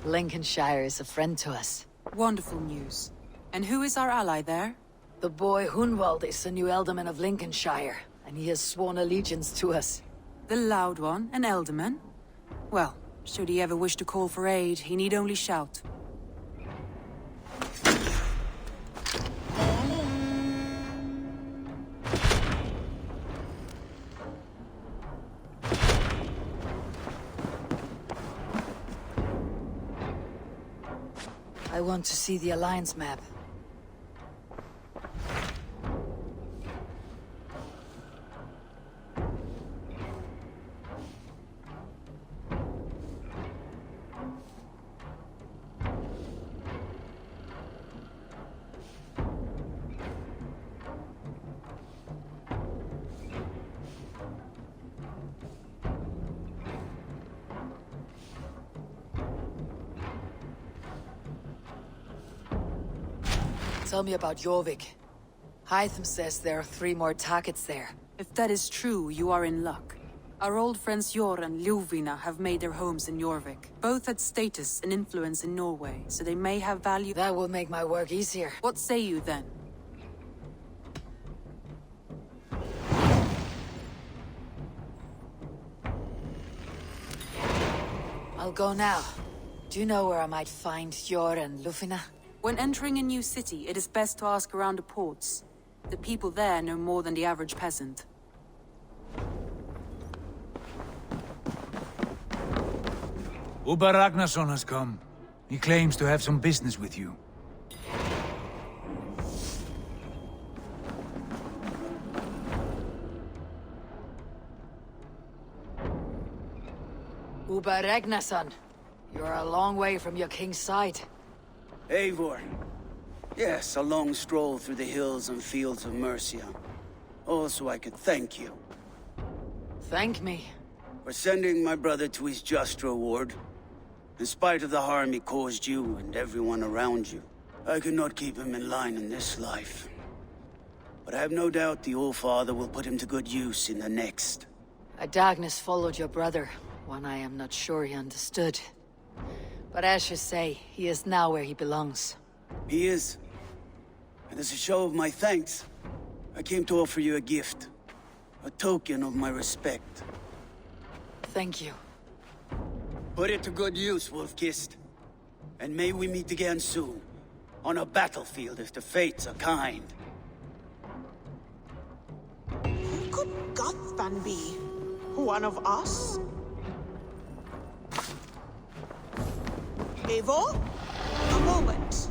Lincolnshire is a friend to us. Wonderful news. And who is our ally there? The boy Hunwald is the new alderman of Lincolnshire, and he has sworn allegiance to us. The loud one, an alderman? Well, should he ever wish to call for aid, he need only shout. I want to see the Alliance map. Tell me about JORVIK. Hytham says there are 3 more targets there. If that is true, you are in luck. Our old friends Jor and Ljuvina have made their homes in Jorvik. Both had status and influence in Norway, so they may have value. That will make my work easier. What say you then? I'll go now. Do you know where I might find Jor and Ljuvina? When entering a new city, it is best to ask around the ports. The people there know more than the average peasant. Uber Ragnarsson has come. He claims to have some business with you. Uber Ragnarsson, you're a long way from your king's side. Eivor. Yes, a long stroll through the hills and fields of Mercia. Also, I could thank you. Thank me? For sending my brother to his just reward. In spite of the harm he caused you and everyone around you, I could not keep him in line in this life. But I have no doubt the Old Father will put him to good use in the next. A darkness followed your brother, one I am not sure he understood. But as you say, he is now where he belongs. He is. And as a show of my thanks, I came to offer you a gift. A token of my respect. Thank you. Put it to good use, Wolf-Kissed. And may we meet again soon. On a battlefield if the fates are kind. Who could Gothban be? One of us? Eivor? A moment.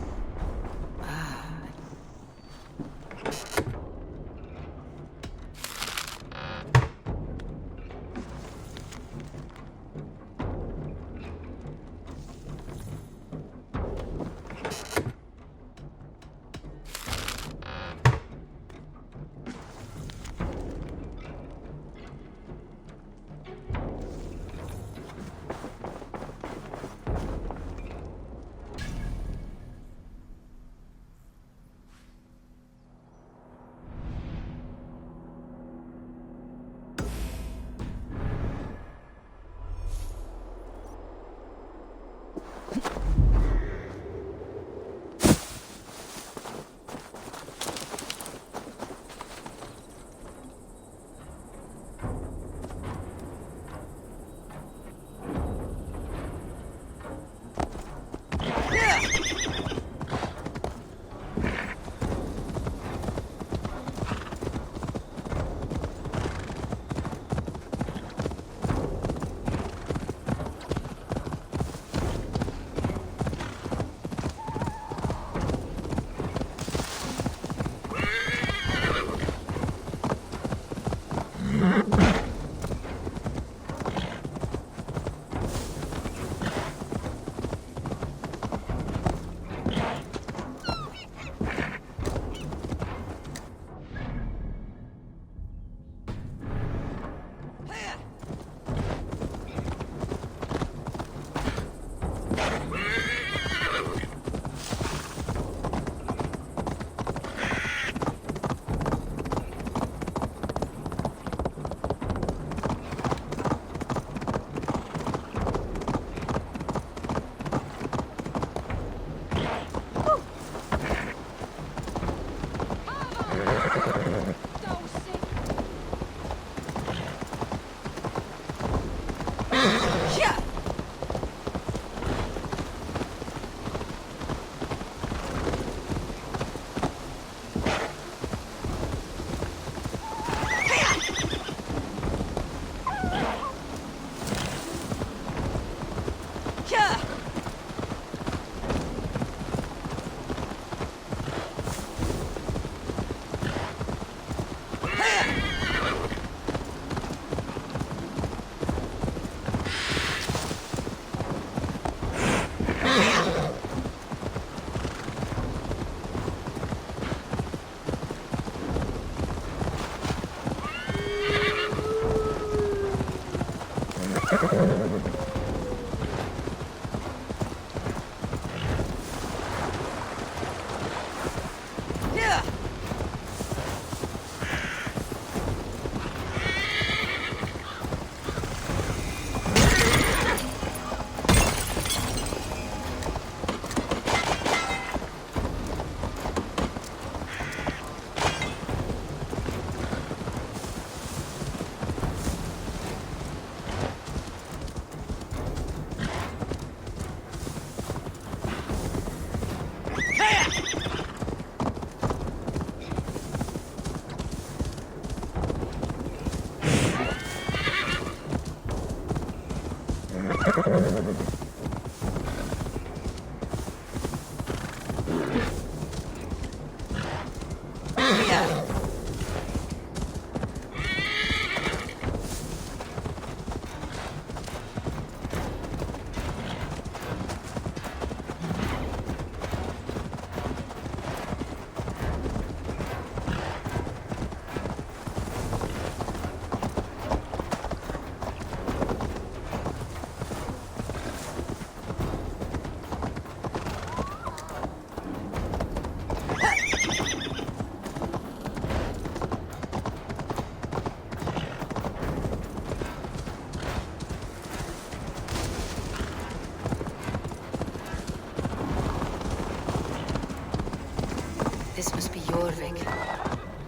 This must be Jorvik.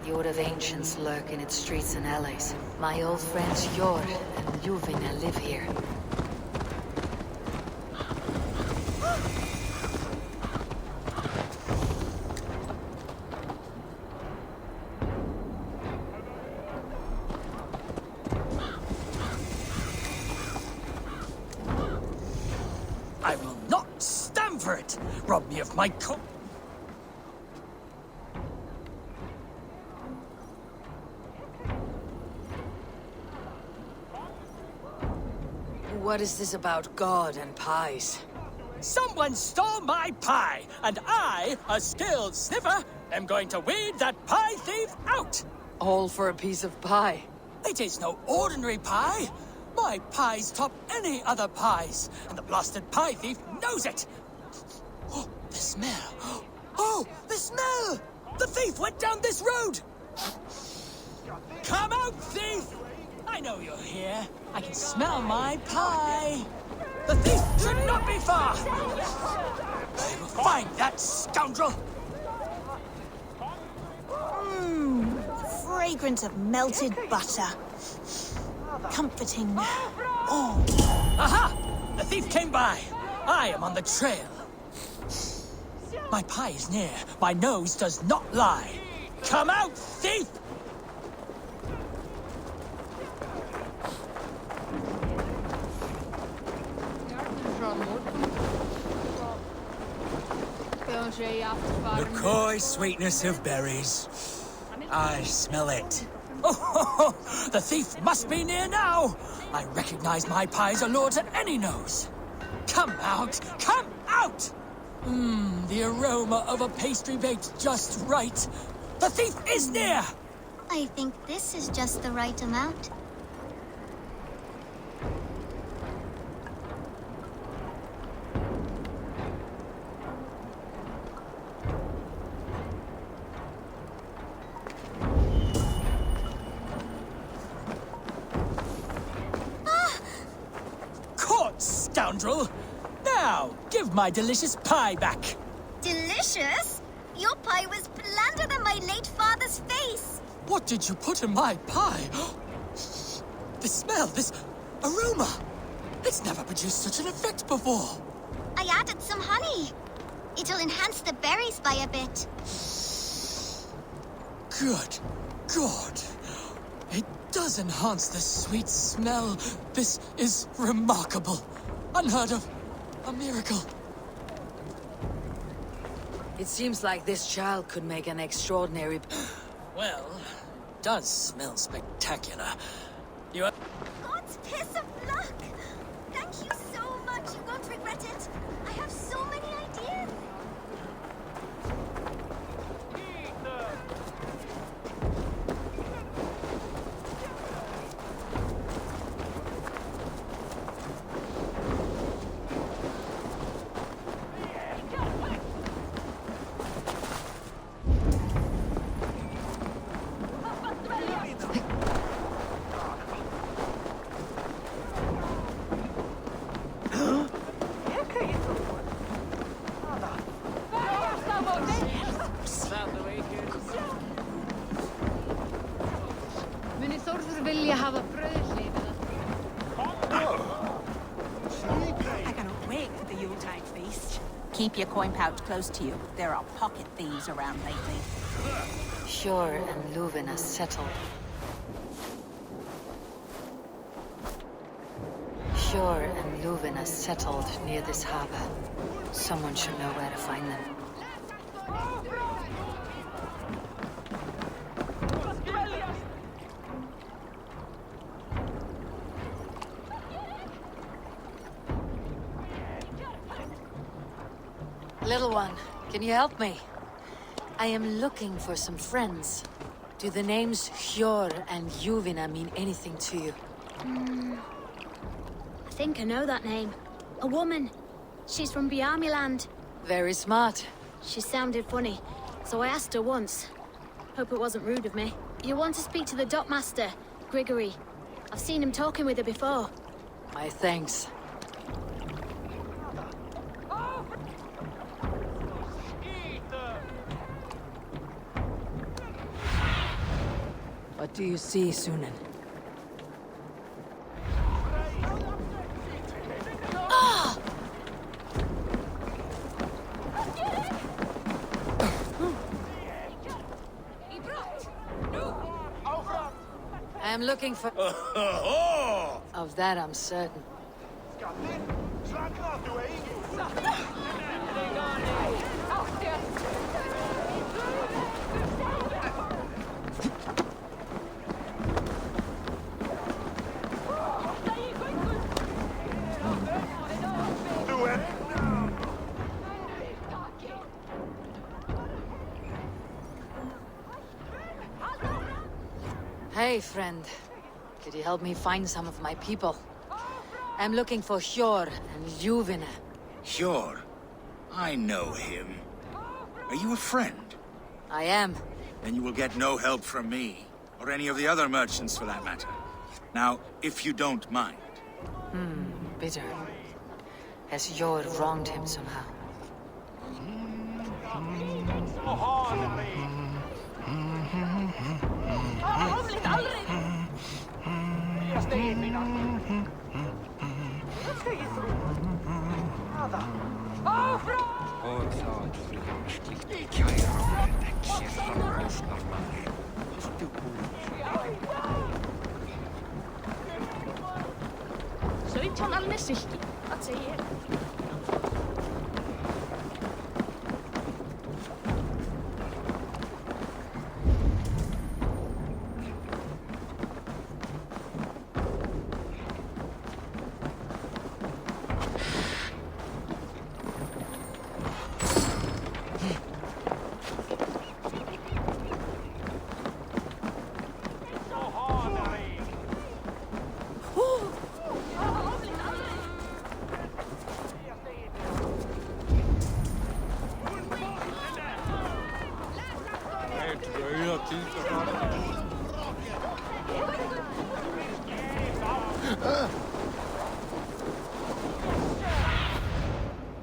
The Oath of Ancients lurk in its streets and alleys. My old friends Jord and Ljuvina live here. I will not stand for it! Rob me of my What is this about God and pies? Someone stole my pie, and I, a skilled sniffer, am going to weed that pie thief out! All for a piece of pie. It is no ordinary pie! My pies top any other pies, and the blasted pie thief knows it! Oh, the smell! Oh, the smell! The thief went down this road! Come out, thief! I know you're here. I can smell my pie. The thief should not be far! I will find that scoundrel! Fragrance of melted butter. Comforting. Oh. Aha! The thief came by. I am on the trail. My pie is near. My nose does not lie. Come out, thief! The coy sweetness of berries. I smell it. Oh, the thief must be near now. I recognize my pie's allure to any nose. Come out! Come out! The aroma of a pastry baked just right. The thief is near! I think this is just the right amount. Caught, scoundrel! Now, give my delicious pie back. Delicious? Your pie was blander than my late father's face. What did you put in my pie? The smell, this aroma. It's never produced such an effect before. I added some honey. It'll enhance the berries by a bit. Good God. It does enhance the sweet smell. This is remarkable. Unheard of. A miracle. It seems like this child could make an extraordinary... Well, does smell spectacular. You are... God's piss of luck! Thank you so much. You won't regret it. I have so many ideas. Keep your coin pouch close to you. There are pocket thieves around lately. Hjor and Luvina settled. Hjor and Luvina settled near this harbor. Someone should know where to find them. Little one, can you help me? I am looking for some friends. Do the names Hjor and Luvina mean anything to you? I think I know that name. A woman. She's from Bjarmiland. Very smart. She sounded funny, so I asked her once. Hope it wasn't rude of me. You want to speak to the dockmaster, Grigory. I've seen him talking with her before. My thanks. What do you see, Sunan? I am looking for... Of that I'm certain. Hey, friend. Could you help me find some of my people? I'm looking for Hjor and Luvina. Hjor? I know him. Are you a friend? I am. Then you will get no help from me, or any of the other merchants for that matter. Now, if you don't mind. Bitter. Has Hjor wronged him somehow?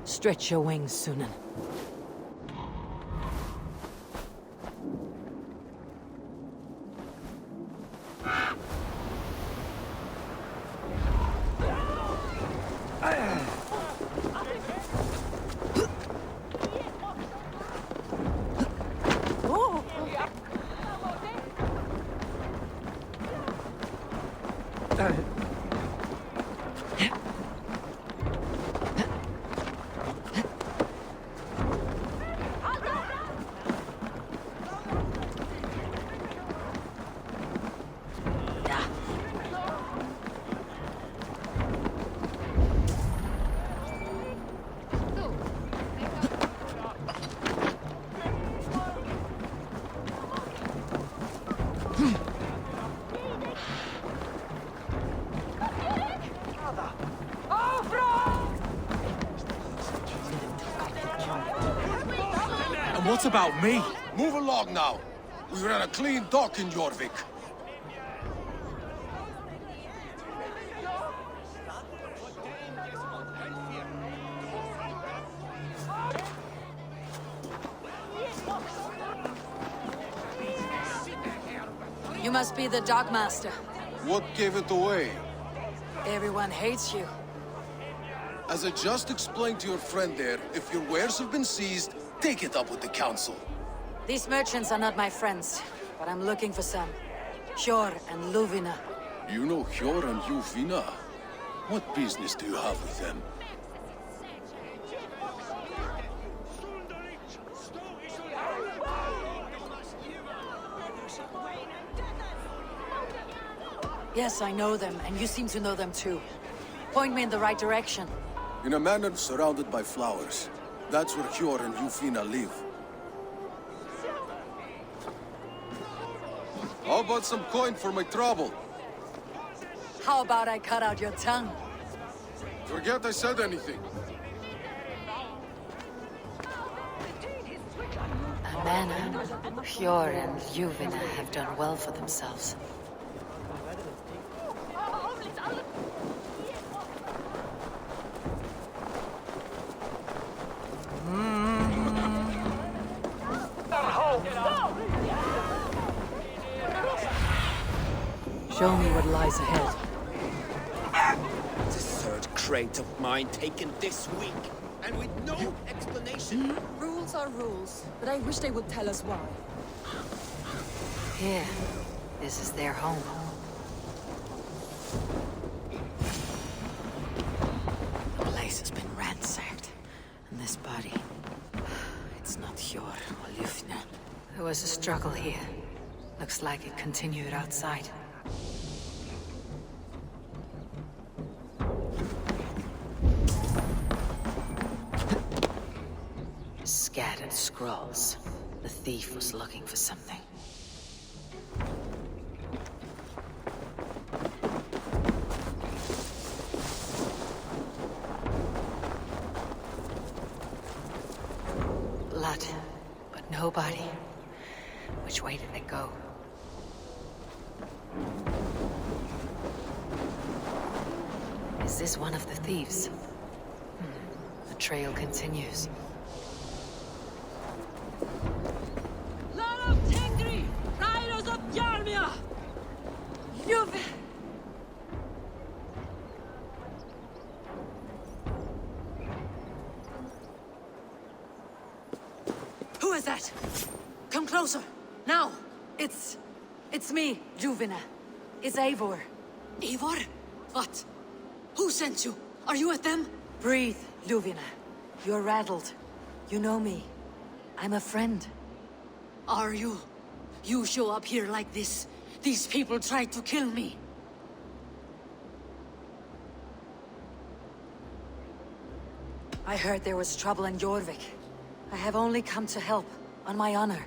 Stretch your wings, Sunan. And what about me? Move along now. We ran a clean dock in JORVIK. You must be the dockmaster. What gave it away? Everyone hates you. As I just explained to your friend there, if your wares have been seized, take it up with the council. These merchants are not my friends, but I'm looking for some. Hjor and Luvina. You know Hjor and Luvina? What business do you have with them? Yes, I know them, and you seem to know them too. Point me in the right direction. In a manor surrounded by flowers. That's where Hjor and Luvina live. How about some coin for my trouble? How about I cut out your tongue? Forget I said anything. A manor. Hjor and Luvina have done well for themselves. Show me what lies ahead. The third crate of mine taken this week, and with no explanation. Rules are rules, but I wish they would tell us why. Here. This is their home. The place has been ransacked. And this body... It's not Hjor or Lufna. There was a struggle here. Looks like it continued outside. Scattered scrolls. The thief was looking for something. Blood, but nobody. Which way did they go? Is this one of the thieves? The trail continues. Who is that? Come closer, now! It's me, Luvina. It's Eivor. Eivor? What? Who sent you? Are you with them? Breathe, Luvina. You're rattled. You know me. I'm a friend. Are you? You show up here like this. These people tried to kill me. I heard there was trouble in JORVIK. I have only come to help, on my honor.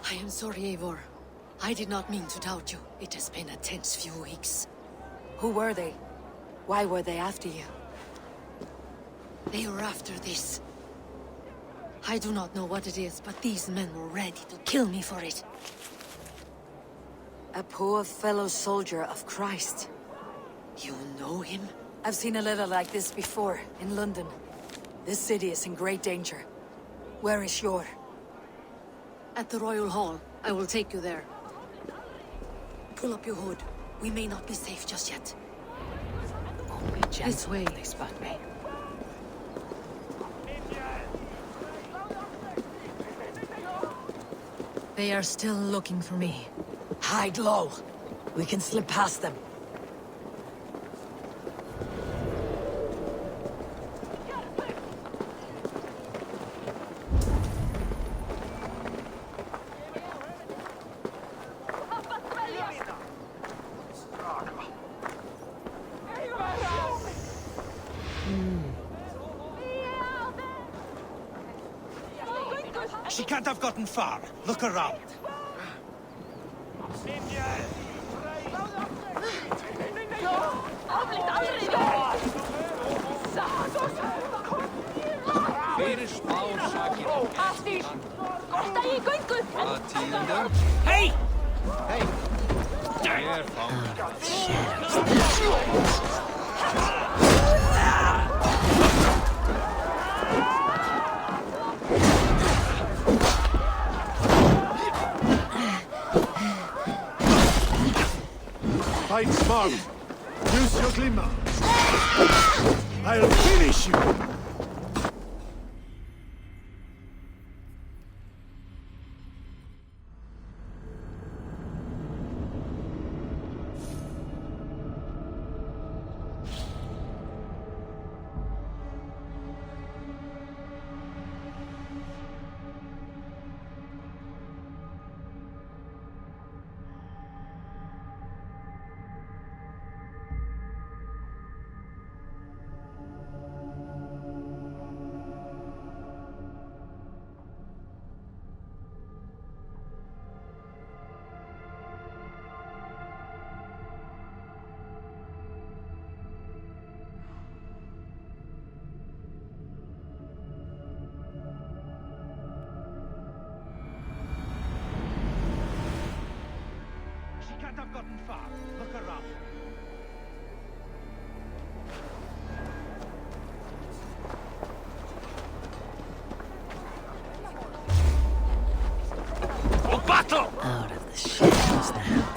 I am sorry, Eivor. I did not mean to doubt you. It has been a tense few weeks. Who were they? Why were they after you? They were after this. I do not know what it is, but these men were ready to kill me for it. A poor fellow soldier of Christ. You know him? I've seen a letter like this before, in London. This city is in great danger. Where is Hjor? At the Royal Hall. I will take you there. Pull up your hood. We may not be safe just yet. Oh, be gentle this way. When they spot me. They are still looking for me. Hide low. We can slip past them. She can't have gotten far. Look around. Hey! Hey! Fight smart. Use your glimmer. I'll finish you. I've gotten far. Look around. For battle! Out of the shadows now.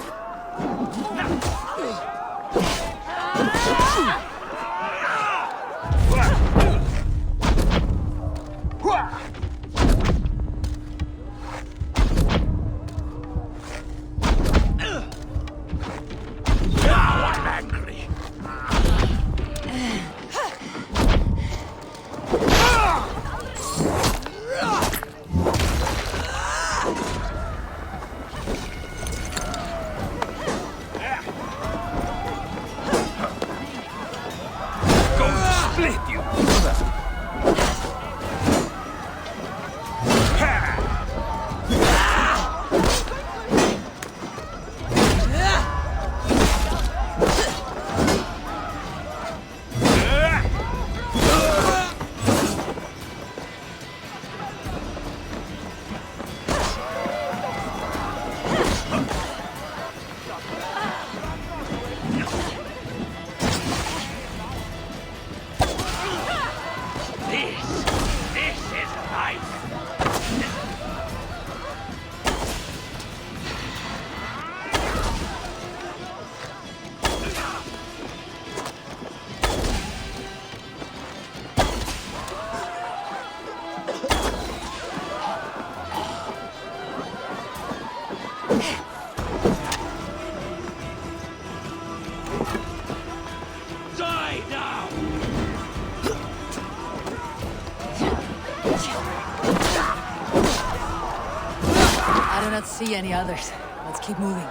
I don't see any others. Let's keep moving.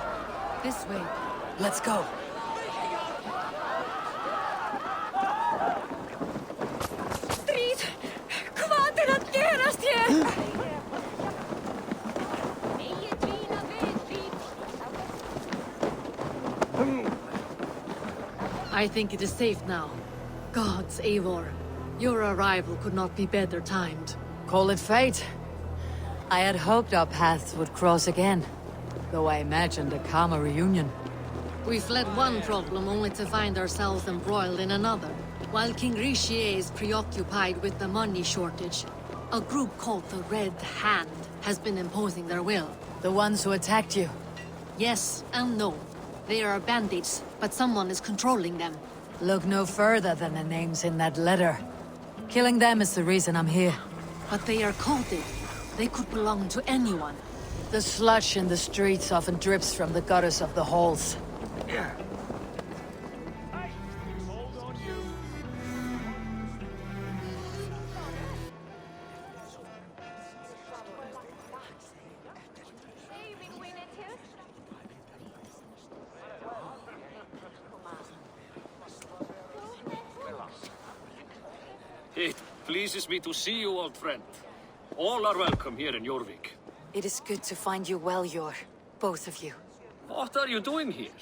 This way. Let's go. Strid! Hvað að gerast hér? I think it is safe now. Gods, Eivor. Your arrival could not be better timed. Call it fate. I had hoped our paths would cross again, though I imagined a calmer reunion. We fled one problem only to find ourselves embroiled in another. While King Richier is preoccupied with the money shortage, a group called the Red Hand has been imposing their will. The ones who attacked you? Yes and no. They are bandits, but someone is controlling them. Look no further than the names in that letter. Killing them is the reason I'm here. But they are coded. They could belong to anyone. The sludge in the streets often drips from the gutters of the halls. It pleases me to see you, old friend. All are welcome here in JORVIK. It is good to find you well, Yor. Both of you. What are you doing here?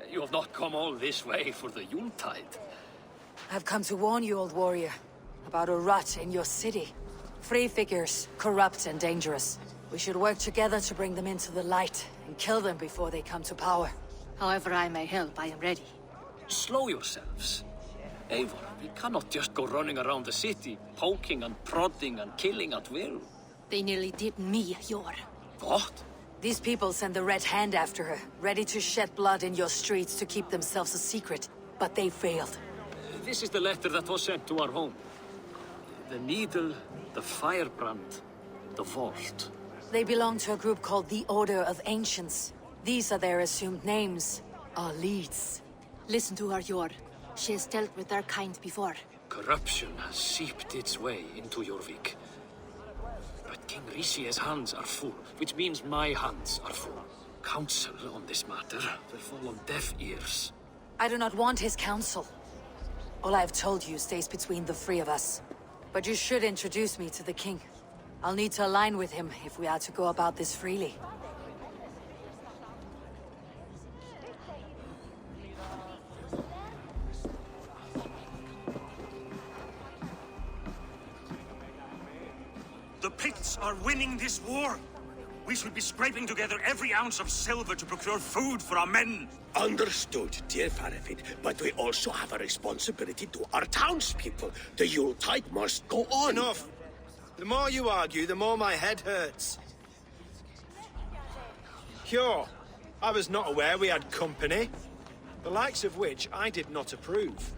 You have not come all this way for the Yuletide. I've come to warn you, old warrior, about a rot in your city. Free figures, corrupt and dangerous. We should work together to bring them into the light and kill them before they come to power. However I may help, I am ready. Slow yourselves. Eivor, we cannot just go running around the city, poking and prodding and killing at will. They nearly did me, Yor. What? These people send the Red Hand after her, ready to shed blood in your streets to keep themselves a secret. But they failed. This is the letter that was sent to our home. The needle, the firebrand, the vault. They belong to a group called the Order of Ancients. These are their assumed names, our leads. Listen to her, Yor. She has dealt with their kind before. Corruption has seeped its way into JORVIK. But King Rishi's hands are full, which means my hands are full. Counsel on this matter will fall on deaf ears. I do not want his counsel. All I have told you stays between the three of us. But you should introduce me to the king. I'll need to align with him if we are to go about this freely. The Picts are winning this war. We should be scraping together every ounce of silver to procure food for our men. Understood, dear Faravid, but we also have a responsibility to our townspeople. The Yuletide must go on. Enough! The more you argue, the more my head hurts. Sure, I was not aware we had company, the likes of which I did not approve.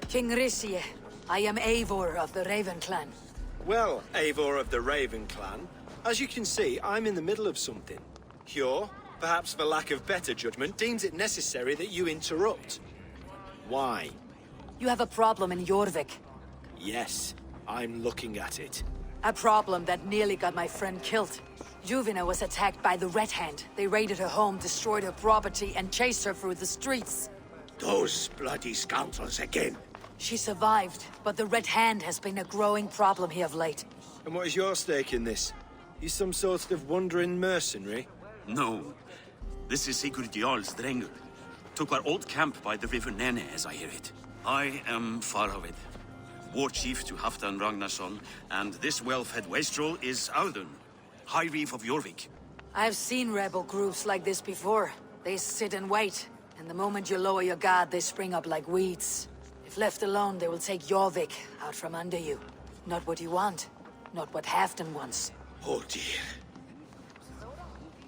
King Rishi, I am Eivor of the Raven clan. Well, Eivor of the Raven clan, as you can see, I'm in the middle of something. Hjor, perhaps for lack of better judgment, deems it necessary that you interrupt. Why? You have a problem in JORVIK. Yes, I'm looking at it. A problem that nearly got my friend killed. Juvina was attacked by the Red Hand. They raided her home, destroyed her property, and chased her through the streets. Those bloody scoundrels again. She survived, but the Red Hand has been a growing problem here of late. And what is your stake in this? You some sort of wandering mercenary? No. This is Sigurd Jarl's Drengr. Took our old camp by the river Nene, as I hear it. I am Faravid, war chief to Halfdan Ragnarsson, and this whelf-head wastrel is Audun, High Reeve of JORVIK. I've seen rebel groups like this before. They sit and wait, and the moment you lower your guard, they spring up like weeds. If left alone, they will take JORVIK out from under you. Not what you want, not what Halfdan wants. Oh dear.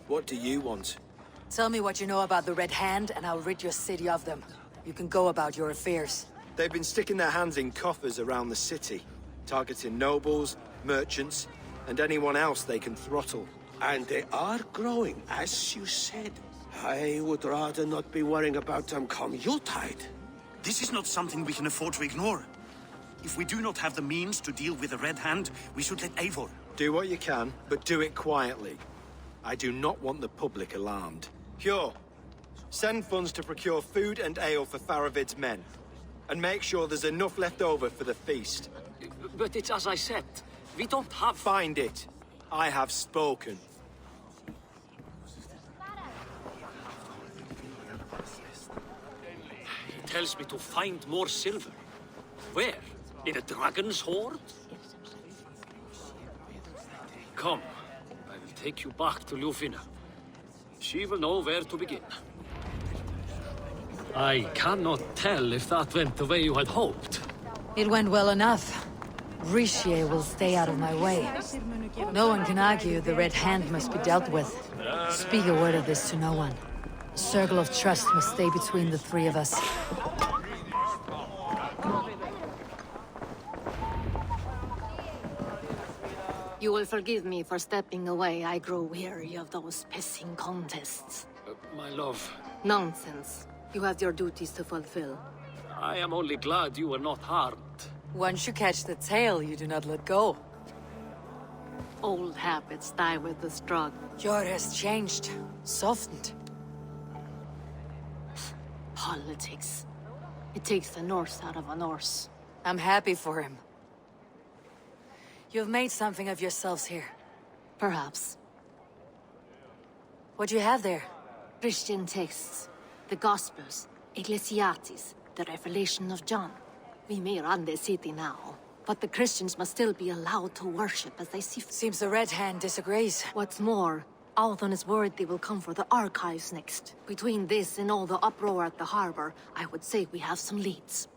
What do you want? Tell me what you know about the Red Hand, and I'll rid your city of them. You can go about your affairs. They've been sticking their hands in coffers around the city, targeting nobles, merchants, and anyone else they can throttle. And they are growing, as you said. I would rather not be worrying about them come Yuletide. This is not something we can afford to ignore. If we do not have the means to deal with the Red Hand, we should let Eivor. Do what you can, but do it quietly. I do not want the public alarmed. Hjor, send funds to procure food and ale for Faravid's men. And make sure there's enough left over for the feast. But it's as I said, we don't have... Find it. I have spoken. He tells me to find more silver. Where? In a dragon's hoard? Come, I will take you back to Ljufina. She will know where to begin. I cannot tell if that went the way you had hoped. It went well enough. Rishi will stay out of my way. No one can argue the Red Hand must be dealt with. Speak a word of this to no one. A circle of trust must stay between the three of us. You will forgive me for stepping away. I grow weary of those pissing contests. My love. Nonsense. You have your duties to fulfill. I am only glad you were not harmed. Once you catch the tail, you do not let go. Old habits die with the struggle. Jor has changed, softened. Politics. It takes the Norse out of a Norse. I'm happy for him. You've made something of yourselves here. Perhaps. What do you have there? Christian texts, the Gospels, Ecclesiastes, the Revelation of John. We may run the city now, but the Christians must still be allowed to worship as they see fit. Seems the Red Hand disagrees. What's more, Althon is worried they will come for the archives next. Between this and all the uproar at the harbor, I would say we have some leads.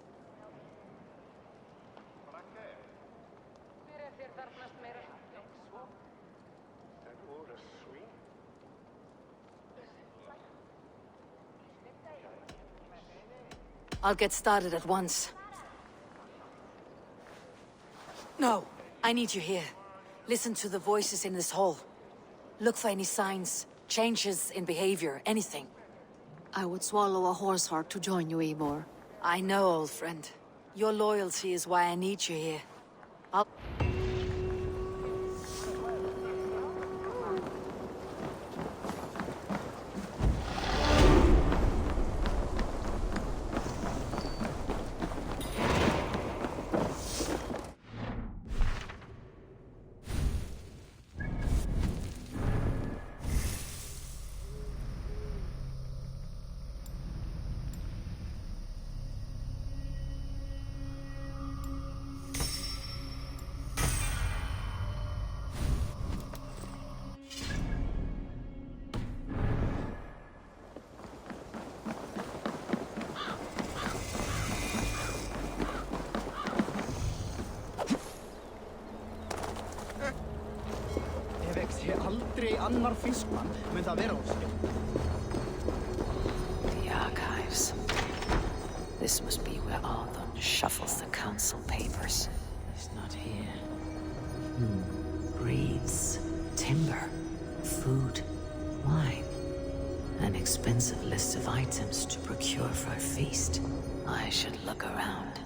I'll get started at once. No, I need you here. Listen to the voices in this hall. Look for any signs, changes in behavior, anything. I would swallow a horse heart to join you, Eivor. I know, old friend. Your loyalty is why I need you here. I'll... The archives. This must be where Althon shuffles the council papers. He's not here. Breeds, timber, food, wine. An expensive list of items to procure for a feast. I should look around.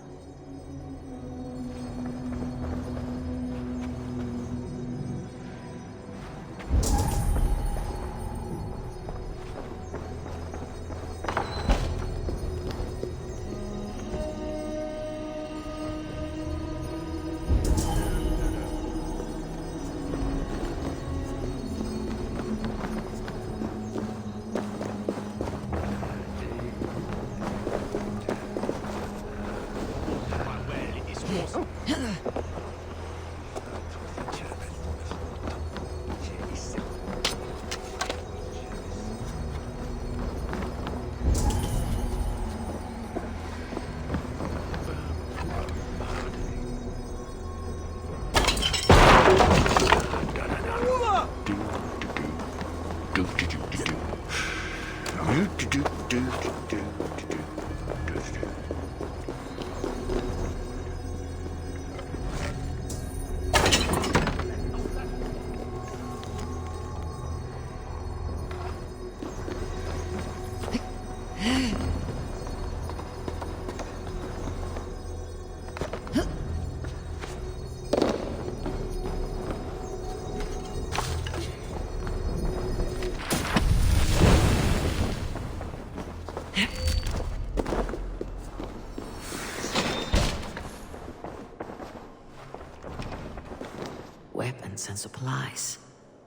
And supplies,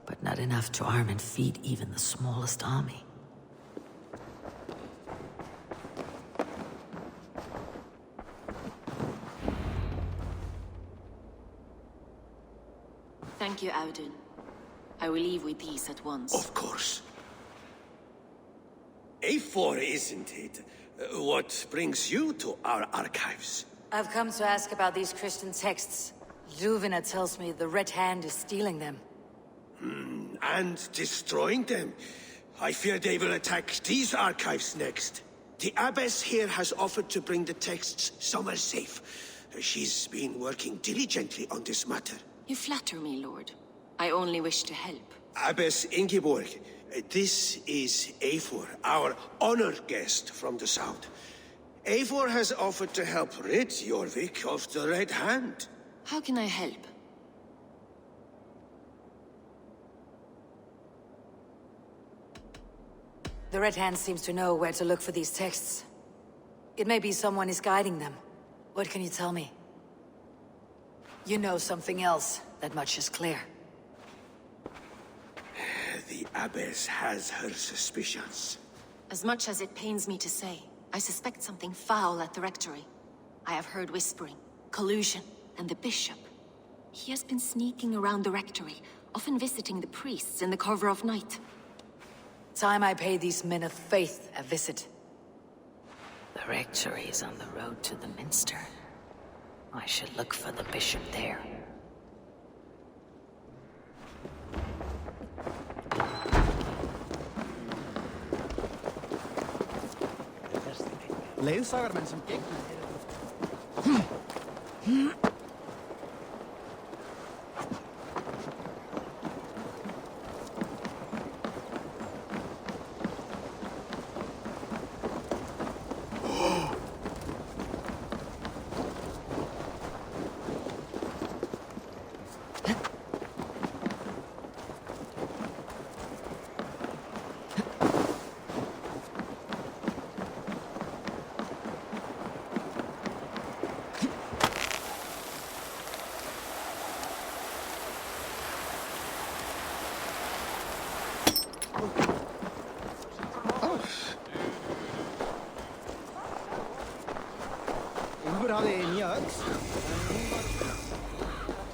but not enough to arm and feed even the smallest army. Thank you, Audun. I will leave with these at once. Of course. Eivor, isn't it? What brings you to our archives? I've come to ask about these Christian texts. Luvina tells me the Red Hand is stealing them. And destroying them. I fear they will attack these archives next. The abbess here has offered to bring the texts somewhere safe. She's been working diligently on this matter. You flatter me, Lord. I only wish to help. Abbess Ingeborg, this is Eivor, our honored guest from the south. Eivor has offered to help rid JORVIK of the Red Hand. How can I help? The Red Hand seems to know where to look for these texts. It may be someone is guiding them. What can you tell me? You know something else. That much is clear. The abbess has her suspicions. As much as it pains me to say, I suspect something foul at the rectory. I have heard whispering, collusion, and the bishop. He has been sneaking around the rectory, often visiting the priests in the cover of night. Time I pay these men of faith a visit. The rectory is on the road to the minster. I should look for the bishop there. Ledsagermenn som gikk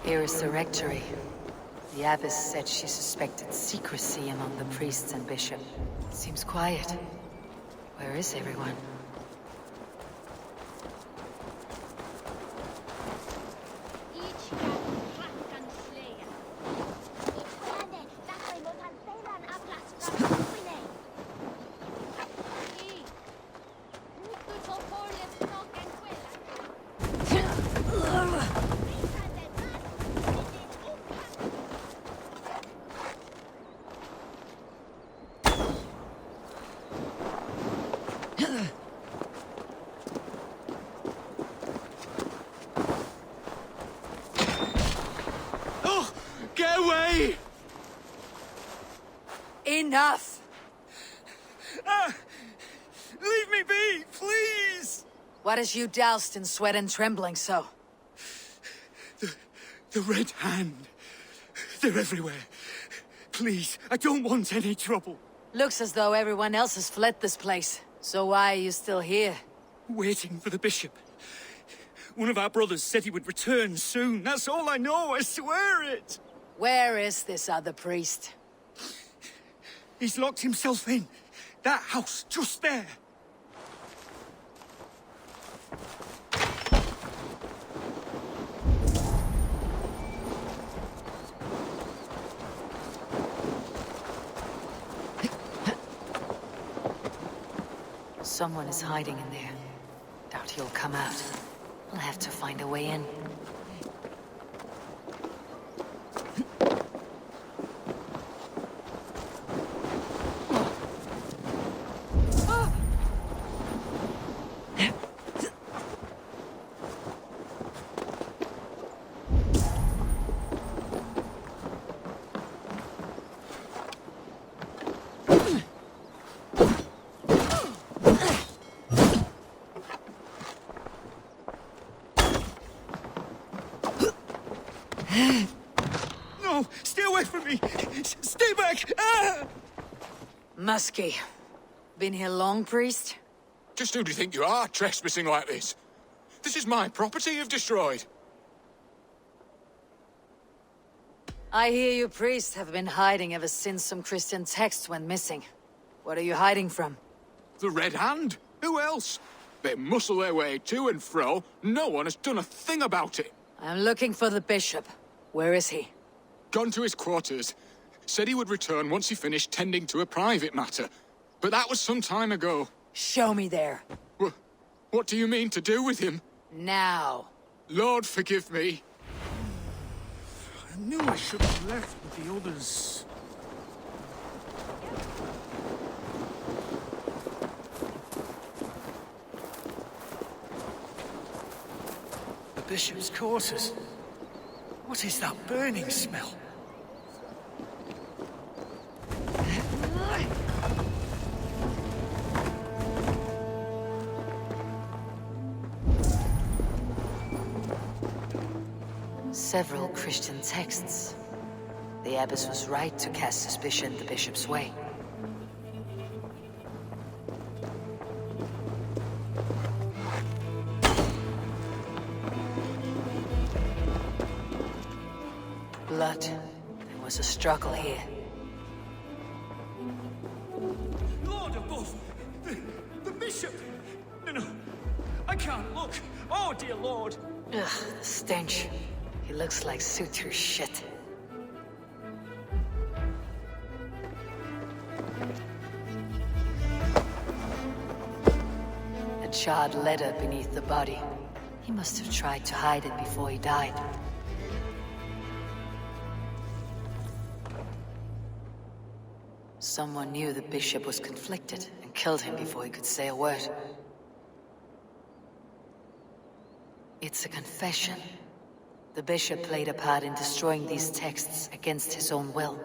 Here is the rectory. The abbess said she suspected secrecy among the priests and bishop. Seems quiet. Where is everyone? Enough! Leave me be, please! What has you doused in sweat and trembling so? The Red Hand. They're everywhere. Please, I don't want any trouble. Looks as though everyone else has fled this place. So why are you still here? Waiting for the bishop. One of our brothers said he would return soon. That's all I know, I swear it! Where is this other priest? He's locked himself in. That house, just there. Someone is hiding in there. Doubt he'll come out. I'll have to find a way in. No! Stay away from me! Stay back! Ah! Muskie. Been here long, priest? Just who do you think you are, trespassing like this? This is my property you've destroyed. I hear you priests have been hiding ever since some Christian texts went missing. What are you hiding from? The Red Hand? Who else? They muscle their way to and fro. No one has done a thing about it. I'm looking for the bishop. Where is he? Gone to his quarters. Said he would return once he finished tending to a private matter. But that was some time ago. Show me there. What do you mean to do with him? Now. Lord, forgive me. I knew I should have left with the others. The bishop's quarters. What is that burning smell? Several Christian texts. The abbess was right to cast suspicion the bishop's way. was a struggle here. Lord above! The bishop! No, I can't look! Oh, dear Lord! Ugh, the stench. He looks like suture shit. A charred letter beneath the body. He must have tried to hide it before he died. Someone knew the bishop was conflicted and killed him before he could say a word. It's a confession. The bishop played a part in destroying these texts against his own will.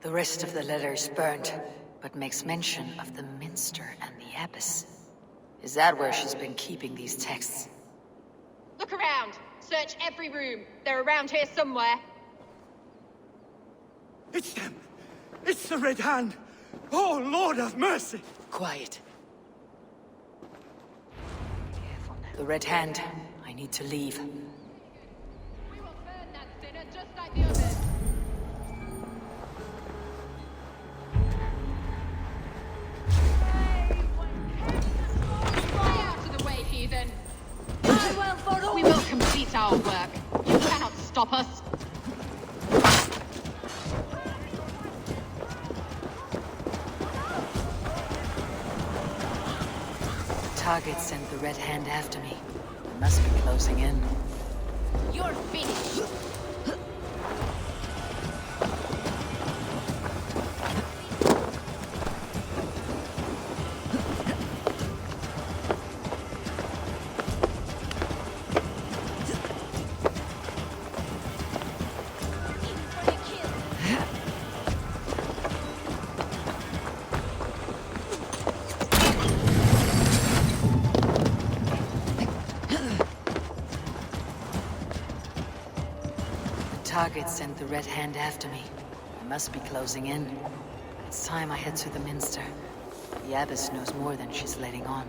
The rest of the letter is burned, but makes mention of the minster and the abbess. Is that where she's been keeping these texts? Look around! Search every room. They're around here somewhere. It's them! It's the Red Hand! Oh, Lord have mercy! Quiet. Careful now. The Red Hand. I need to leave. We will burn that sinner just like the others. Stay out of the way, heathen! We will complete our work. You cannot stop us. Target sent the Red Hand after me. It must be closing in. You're finished. Target sent the Red Hand after me. I must be closing in. It's time I head to the minster. The abbess knows more than she's letting on.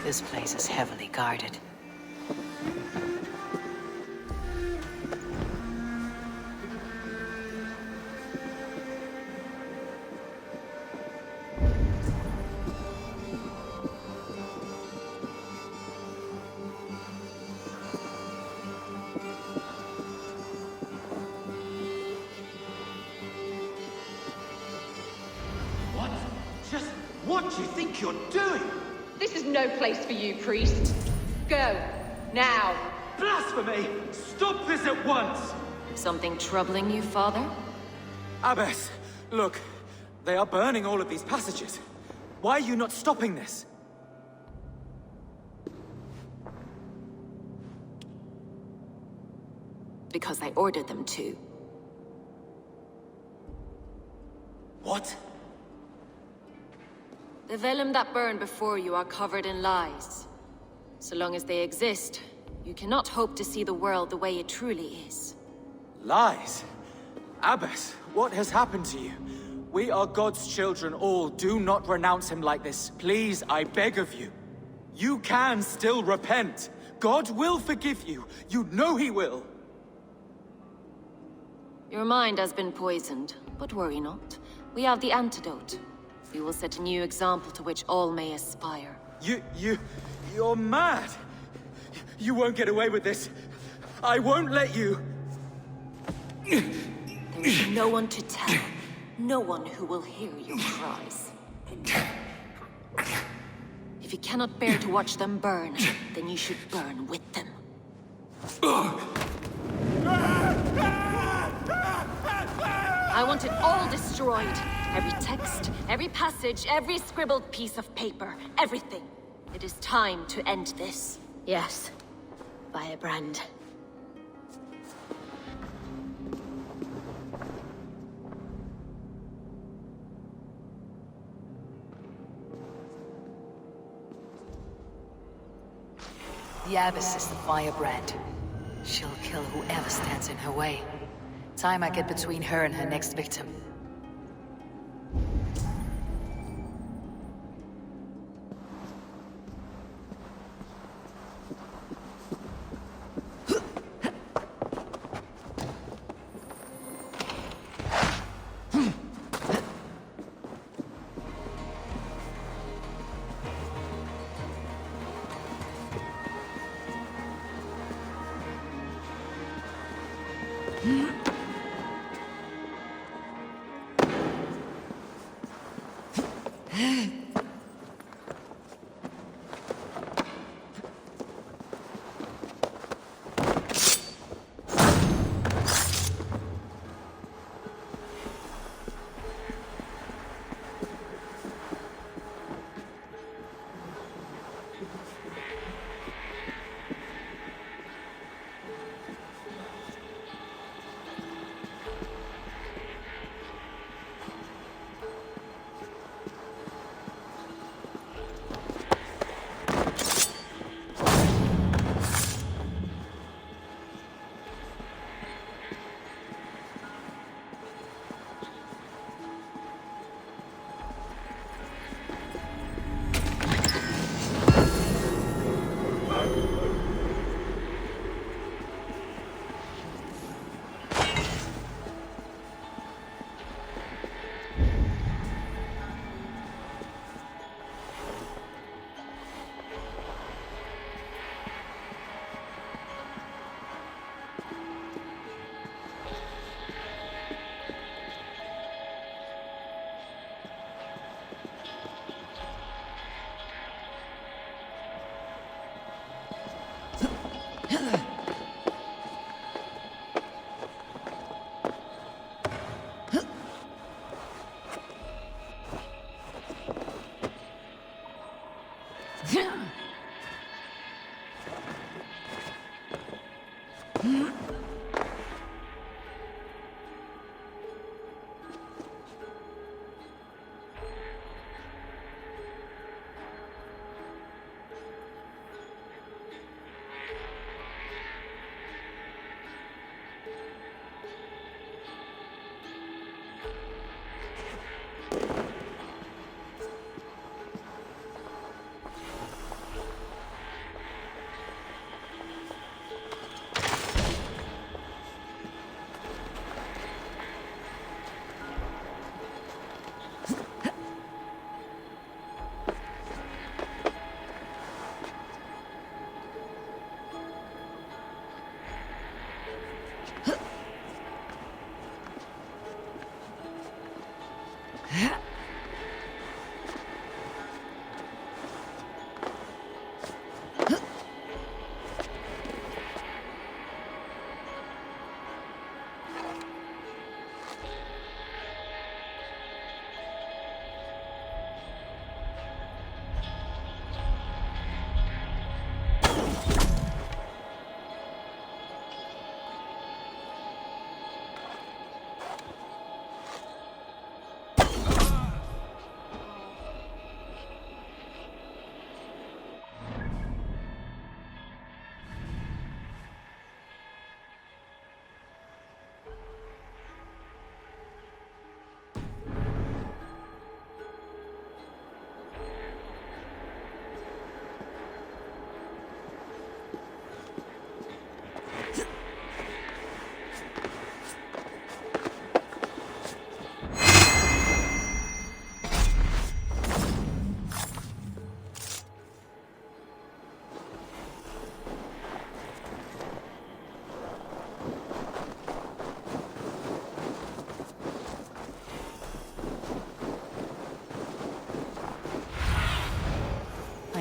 This place is heavily guarded. What? Just what do you think you're doing? This is no place for you, priest. Go. Now. Blasphemy! Stop this at once! Something troubling you, father? Abbess, look. They are burning all of these passages. Why are you not stopping this? Because I ordered them to. What? The vellum that burn before you are covered in lies. So long as they exist, you cannot hope to see the world the way it truly is. Lies? Abbess, what has happened to you? We are God's children all. Do not renounce him like this. Please, I beg of you. You can still repent. God will forgive you. You know he will. Your mind has been poisoned, but worry not. We have the antidote. We will set a new example to which all may aspire. You're mad! You won't get away with this. I won't let you! There is no one to tell. No one who will hear your cries. If you cannot bear to watch them burn, then you should burn with them. I want it all destroyed. Every text, every passage, every scribbled piece of paper. Everything. It is time to end this. Yes. Firebrand. The Abbess is the firebrand. She'll kill whoever stands in her way. Time I get between her and her next victim.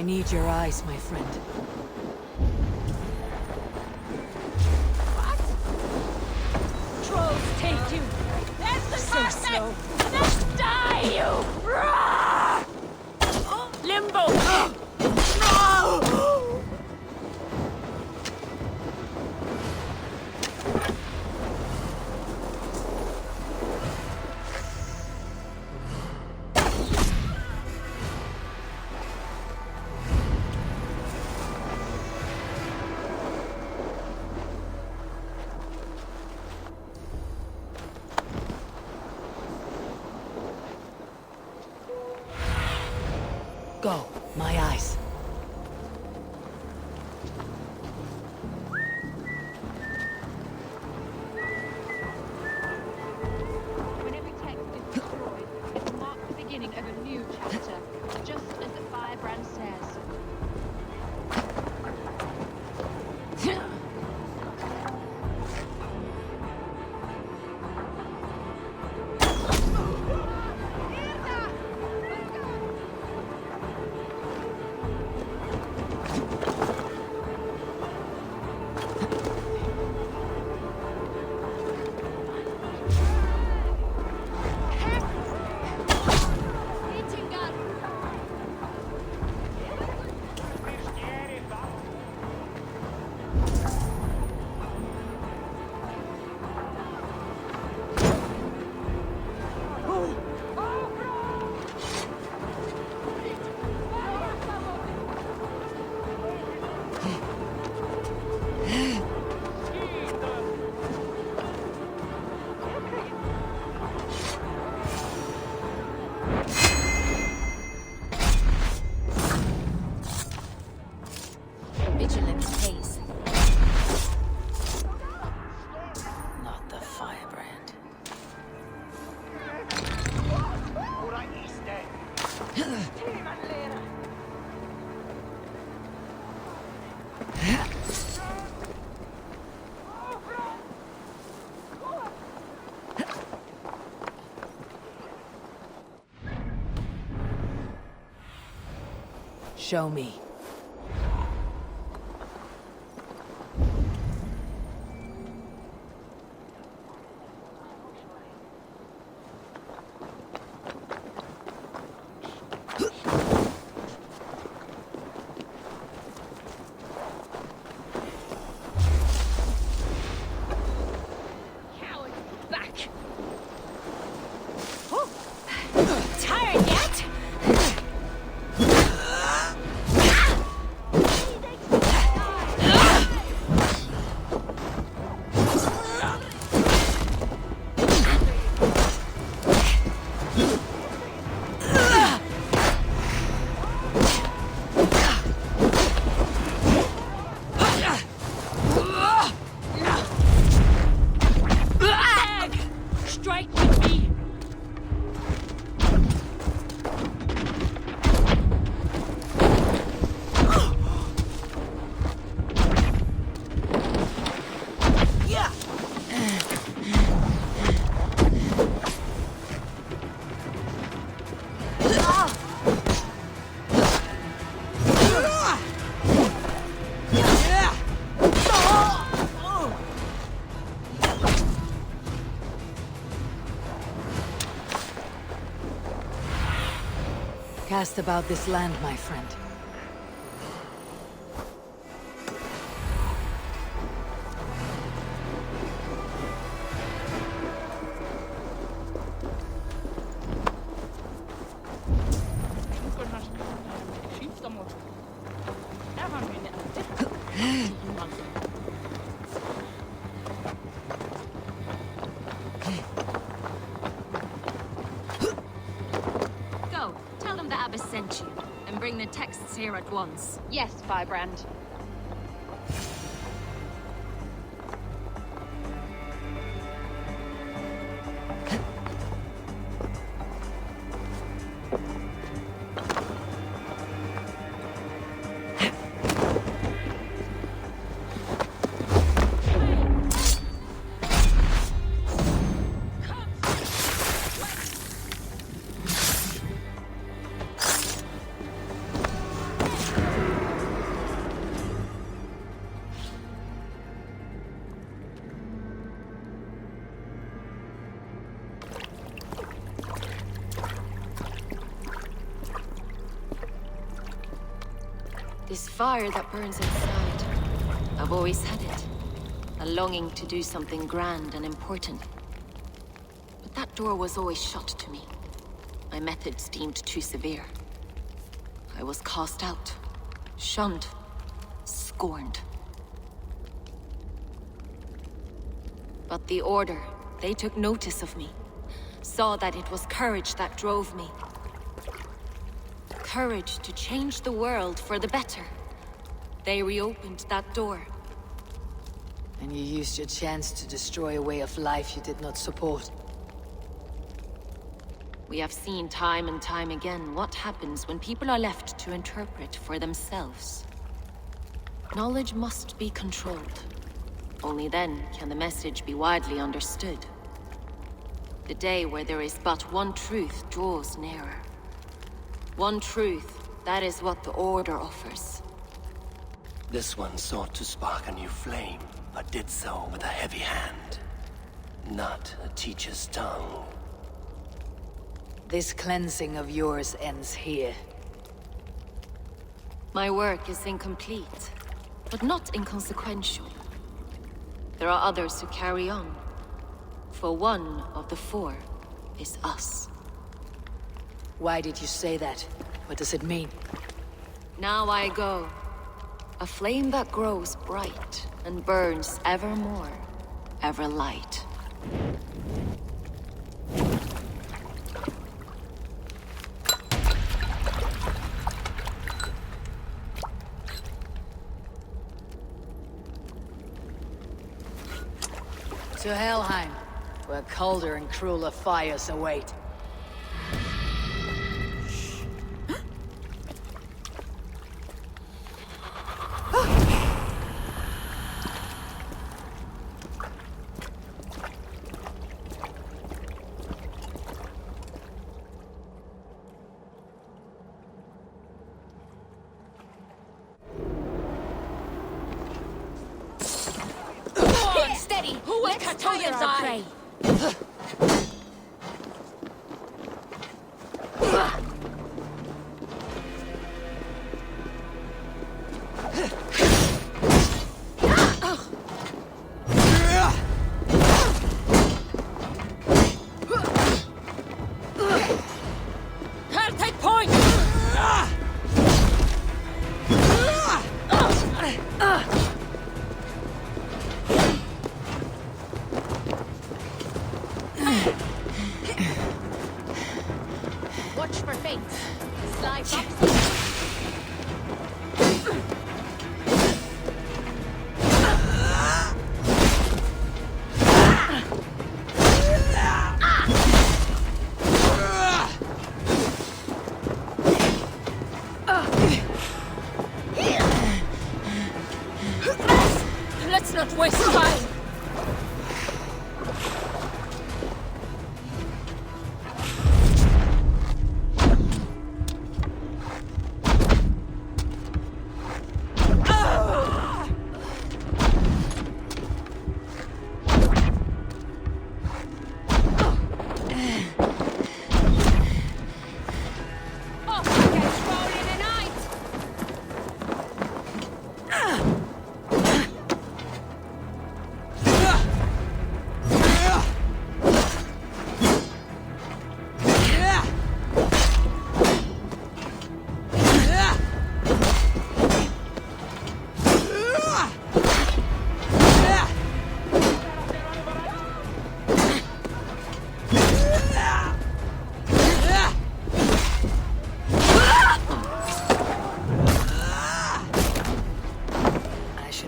need your eyes, my friend. Trolls take you! There's the So slow! Just die, you! Limbo! Go, my eyes. When every text is destroyed, it will mark the beginning of a new chapter, just as the firebrand says. Vigilance pays. Not the firebrand. Show me. Coward, back! Tired yet? Strike with me! Cast about this land, my friend. Go, tell them the Abbess sent you, and bring the texts here at once. Yes, Firebrand. This fire that burns inside. I've always had it. A longing to do something grand and important. But that door was always shut to me. My methods deemed too severe. I was cast out, shunned, scorned. But the Order, they took notice of me. Saw that it was courage that drove me. Courage to change the world for the better. They reopened that door. And you used your chance to destroy a way of life you did not support. We have seen time and time again what happens when people are left to interpret for themselves. Knowledge must be controlled. Only then can the message be widely understood. The day where there is but one truth draws nearer. One truth, that is what the Order offers. This one sought to spark a new flame, but did so with a heavy hand. Not a teacher's tongue. This cleansing of yours ends here. My work is incomplete, but not inconsequential. There are others who carry on. For one of the four is us. Why did you say that? What does it mean? Now I go. A flame that grows bright and burns ever more, ever light. To Helheim, where colder and crueler fires await. Steady! Who will Catonian's eye? Take point! Watch for fate. Slide up. Let's not waste time!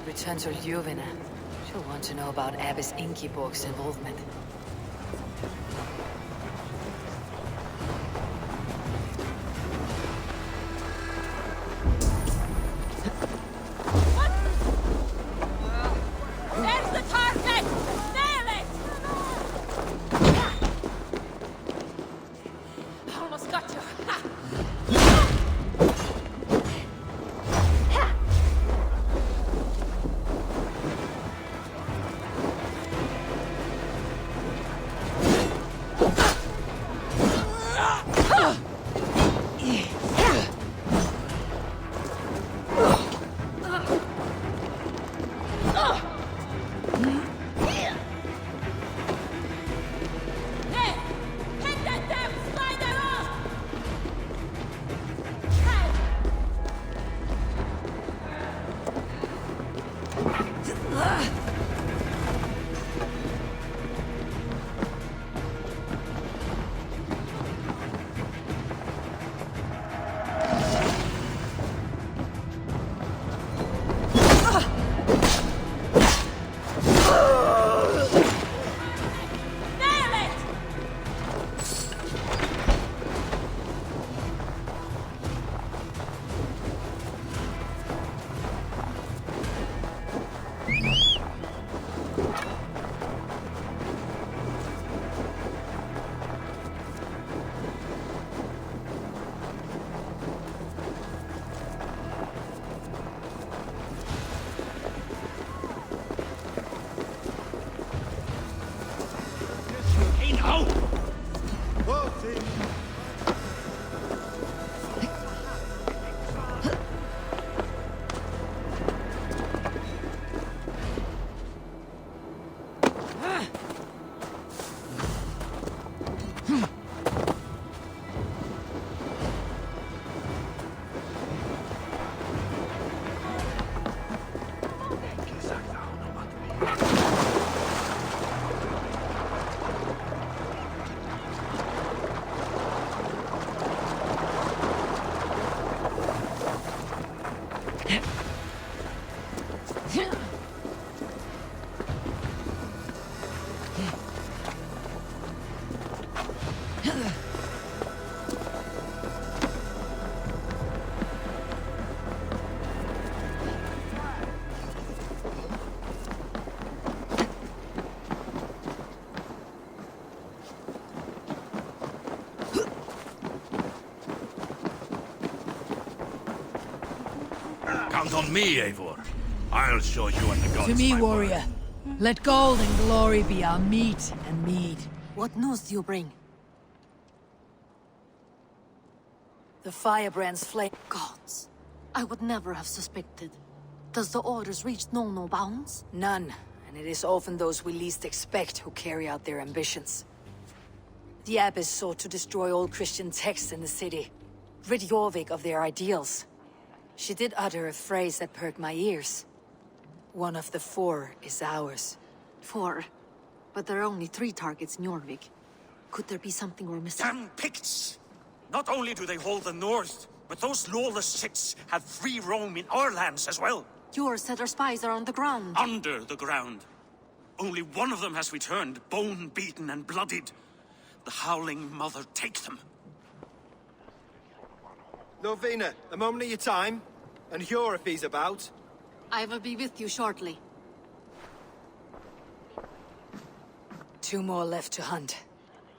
Return to Ljuvina. She'll want to know about Abbess Ingeborg's involvement. There's the target! Nail it! Almost got you. Count on me, Eivor. I'll show you and the gods To me, my warrior. Let gold and glory be our meat and mead. What news do you bring? The firebrand's flame. Gods. I would never have suspected. Does the orders reach no bounds? None, and it is often those we least expect who carry out their ambitions. The abbess sought to destroy all Christian texts in the city, rid JORVIK of their ideals. She did utter a phrase that perked my ears. One of the 4 is ours. 4? But there are only 3 targets in Jorvik. Could there be something we're missing? Damn Picts! Not only do they hold the north, but those lawless cits have free roam in our lands as well. Yours said our spies are on the ground. Under the ground. Only one of them has returned, bone-beaten and bloodied. The Howling Mother take them. Lovina, a moment of your time. And Hjor if he's about. I will be with you shortly. 2 more left to hunt.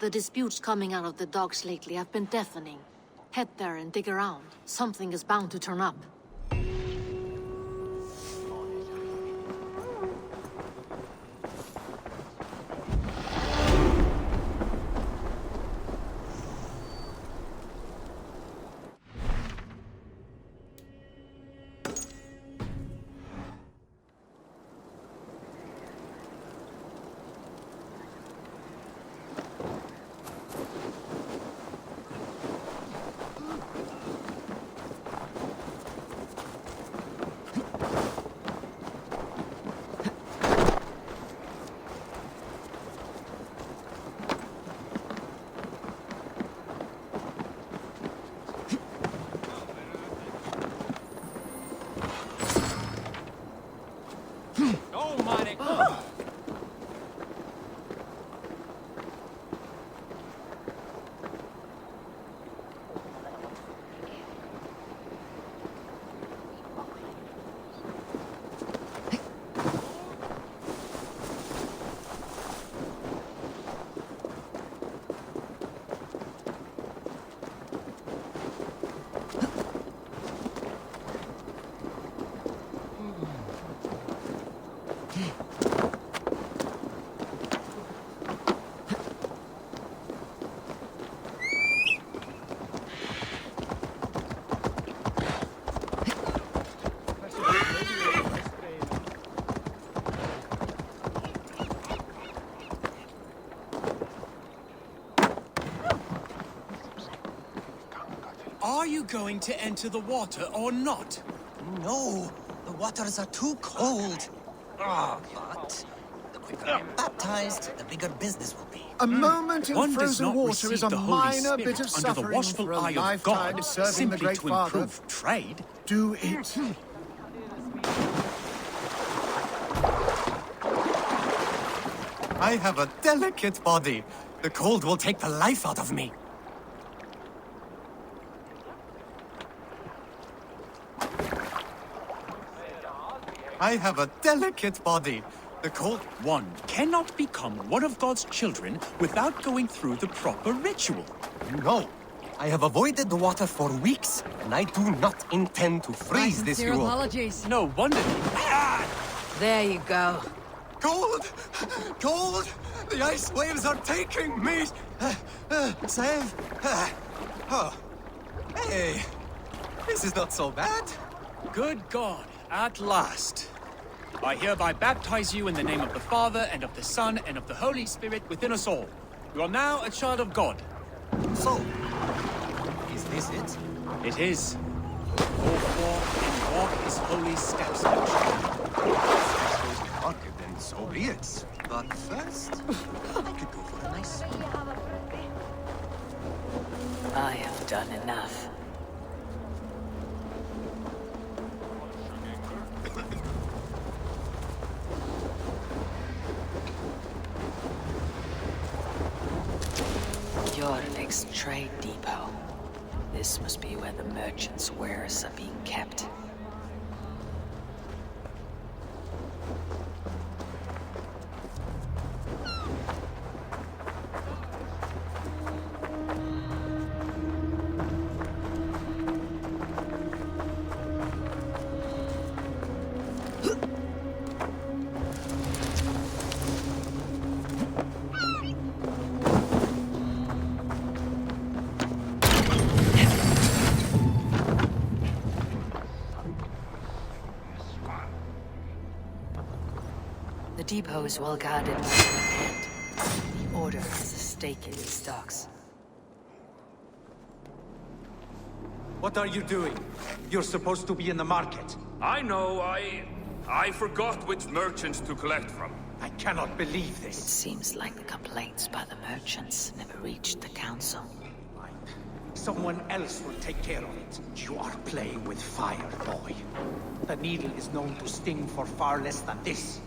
The disputes coming out of the docks lately have been deafening. Head there and dig around. Something is bound to turn up. Are you going to enter the water or not? No, the waters are too cold. But the quicker I'm baptized, the bigger business will be. A moment in One does frozen not water is a receive the Holy minor Spirit bit of under the suffering watchful for a eye of lifetime God serving the simply Great to Father. improve trade. Do it. I have a delicate body. The cold will take the life out of me. I have a delicate body. The cold... One cannot become one of God's children without going through the proper ritual. No. I have avoided the water for weeks, and I do not intend to freeze this Sincere Yule. apologies. No wonder There you go. Cold! Cold! The ice waves are taking me! Save! Oh. Hey! This is not so bad. Good God, at last. I hereby baptize you in the name of the Father, and of the Son, and of the Holy Spirit within us all. You are now a child of God. So, is this it? It is. Go forth and walk his holy steps, my child. Then so be it. But first, I could go for a nice swim. I have done enough. Jorvik's trade depot. This must be where the merchants' wares are being kept. depot is well guarded by the hand. The Order has a stake in these docks. What are you doing? You're supposed to be in the market. I know, I forgot which merchants to collect from. I cannot believe this. It seems like the complaints by the merchants never reached the council. Someone else will take care of it. You are playing with fire, boy. The needle is known to sting for far less than this.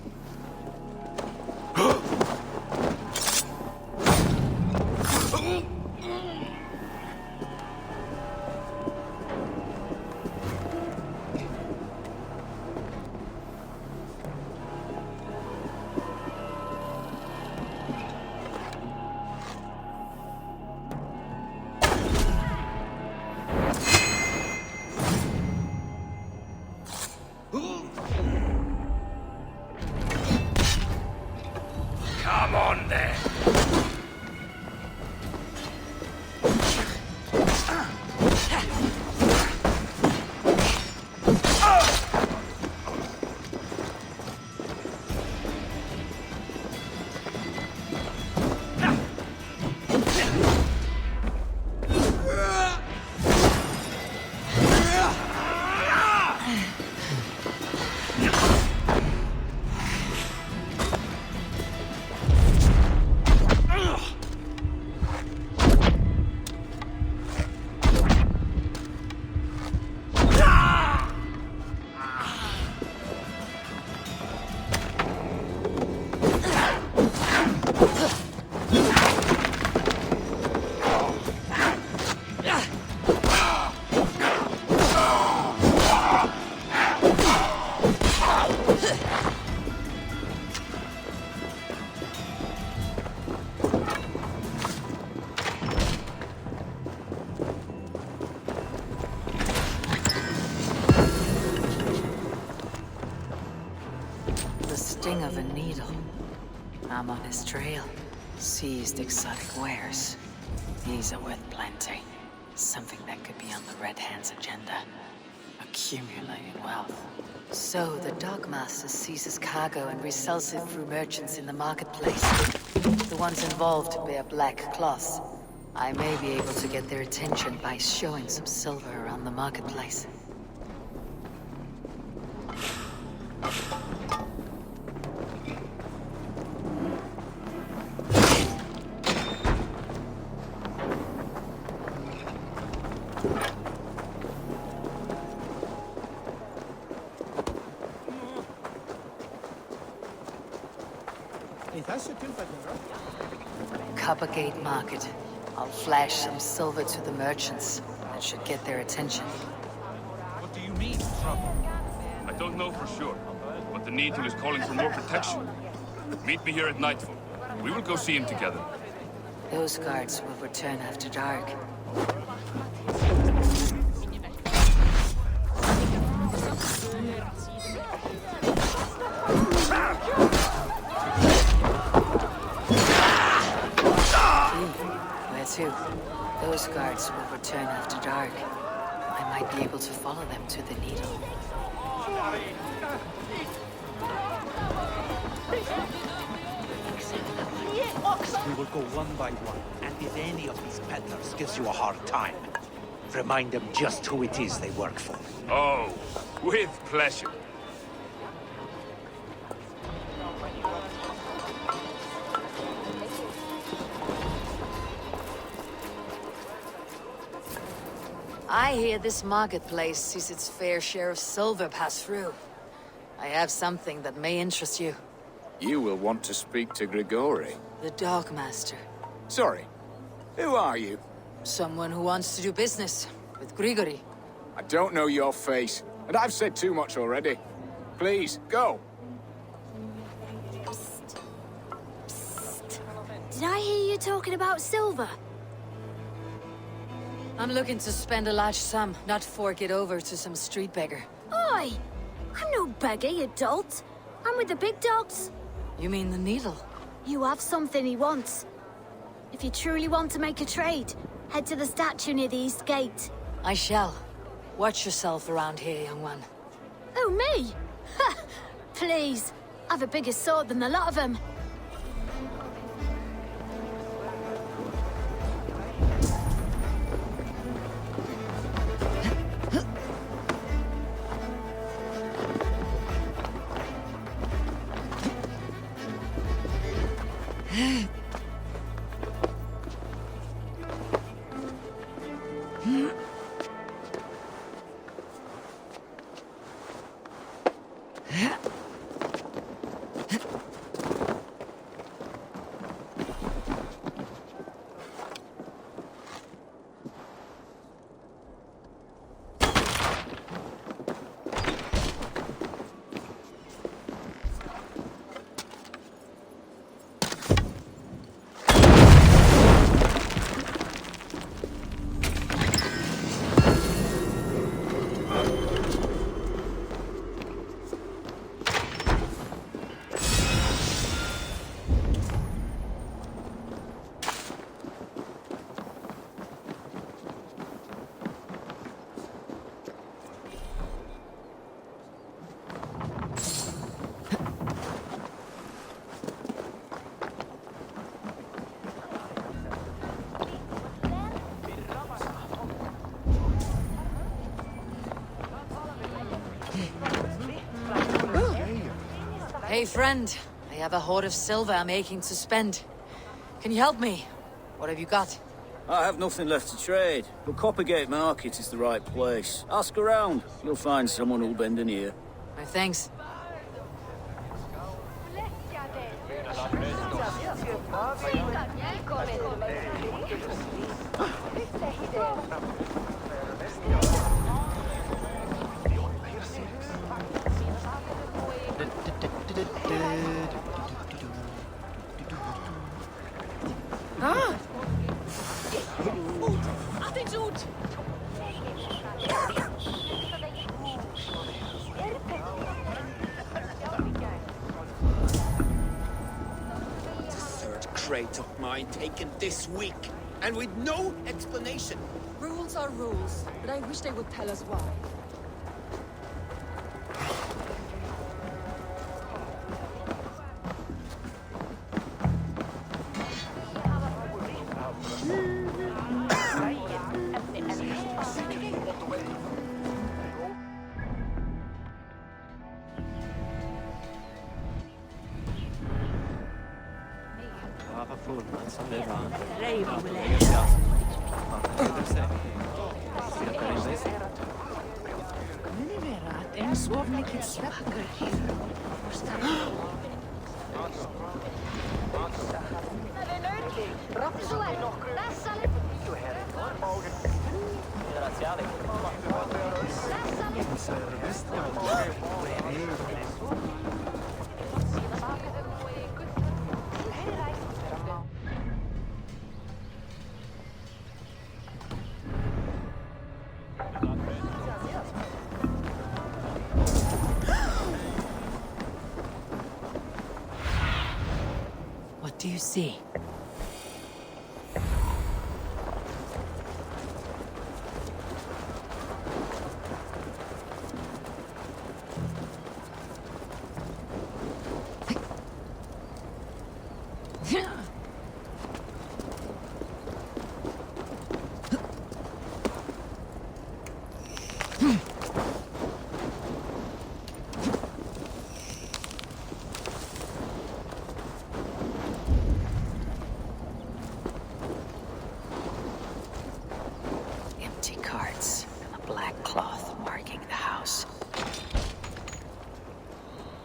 Come on then! Sting of a needle. I'm on his trail. Seized exotic wares. These are worth plenty. Something that could be on the Red Hand's agenda. Accumulating wealth. So, the Dockmaster seizes cargo and resells it through merchants in the marketplace. The ones involved bear black cloths. I may be able to get their attention by showing some silver around the marketplace. Coppergate Market. I'll flash some silver to the merchants. That should get their attention. What do you mean, trouble? I don't know for sure, but the Needle is calling for more protection. Meet me here at nightfall. We will go see him together. Those guards will return after dark. Where to? Those guards will return after dark. I might be able to follow them to the Needle. We will go one by one, and if any of these peddlers gives you a hard time, remind them just who it is they work for. Oh, with pleasure. I hear this marketplace sees its fair share of silver pass through. I have something that may interest you. You will want to speak to Grigori. The Dogmaster. Sorry. Who are you? Someone who wants to do business with Grigori. I don't know your face, and I've said too much already. Please, go. Did I hear you talking about silver? I'm looking to spend a large sum, not fork it over to some street beggar. Oi! I'm no beggar, you dolt. I'm with the big dogs. You mean the Needle? You have something he wants. If you truly want to make a trade, head to the statue near the East Gate. I shall. Watch yourself around here, young one. Oh, me? Ha! Please. I've a bigger sword than the lot of them. Hey, friend. I have a hoard of silver I'm aching to spend. Can you help me? What have you got? I have nothing left to trade, but Coppergate Market is the right place. Ask around. You'll find someone who'll bend an ear. My thanks. Ah! Third crate of mine taken this week, and with no explanation. Rules are rules, but I wish they would tell us why. What do you see?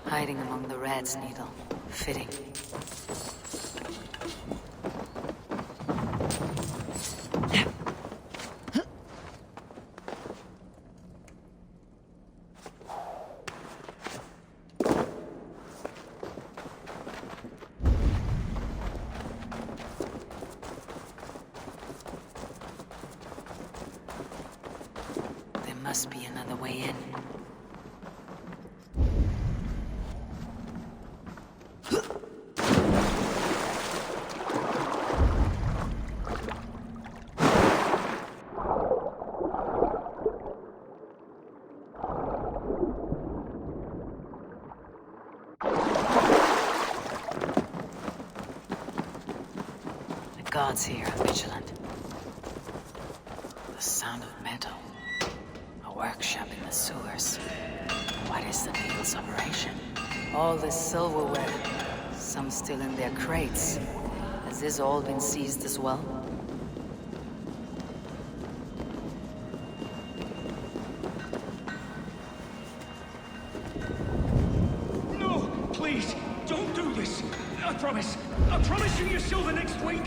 Hiding among the rat's needle. Fitting. There must be another way in. guards here are vigilant. The sound of metal. A workshop in the sewers. What is the needle's operation? All this silverware. Some still in their crates. Has this all been seized as well? No! Please! Don't do this! I promise! I promise you your silver next week!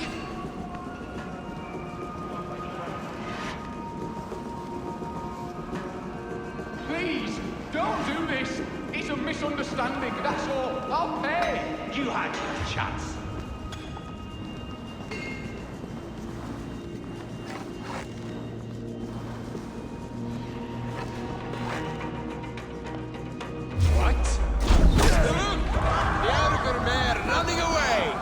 Please, don't do this! It's a misunderstanding, that's all. I'll pay! You had your chance. What? Look! The Eivor mare running away!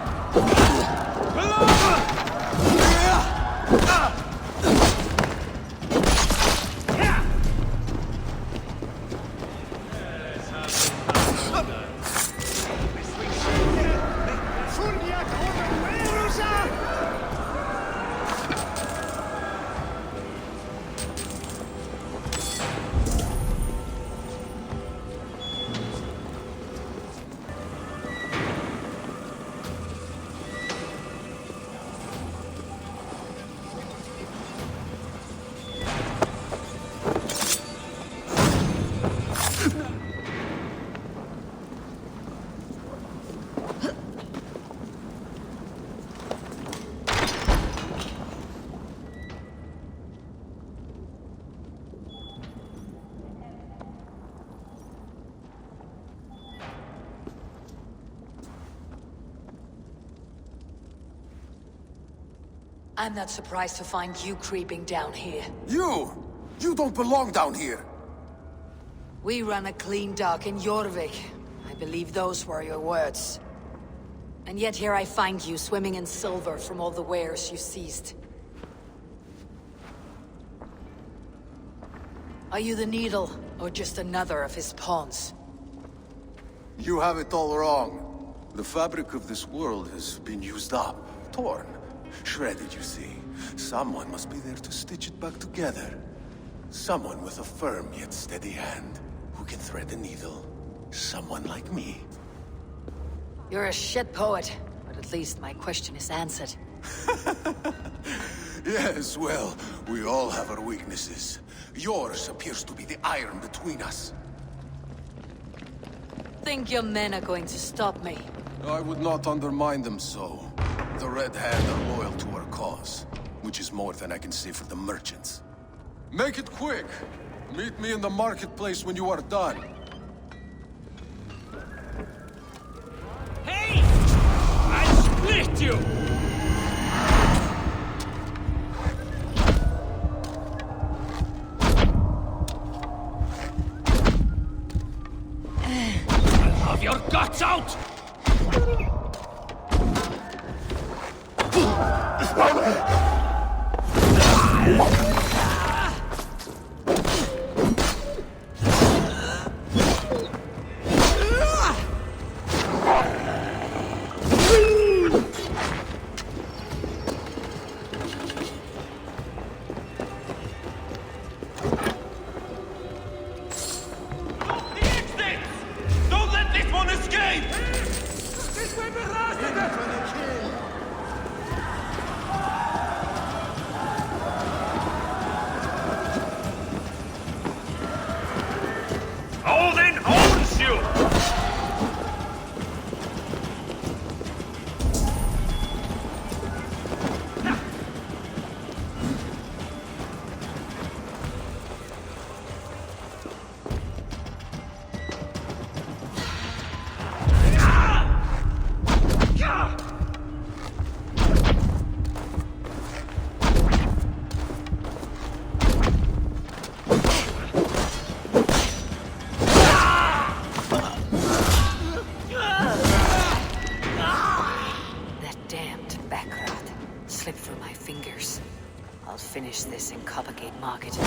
I'm not surprised to find you creeping down here. You! You don't belong down here! We run a clean dock in JORVIK. I believe those were your words. And yet here I find you swimming in silver from all the wares you seized. Are you the Needle, or just another of his pawns? You have it all wrong. The fabric of this world has been used up, torn, shredded, you see. Someone must be there to stitch it back together. Someone with a firm yet steady hand, who can thread the needle. Someone like me. You're a shit poet, but at least my question is answered. Yes, well, we all have our weaknesses. Yours appears to be the iron between us. Think your men are going to stop me? I would not undermine them so. The Red Hand are loyal to our cause, which is more than I can say for the merchants. Make it quick! Meet me in the marketplace when you are done. Hey! I split you! I'll have your guts out! Don't let this one escape! Odin owns you! Finish this in Coppergate Market.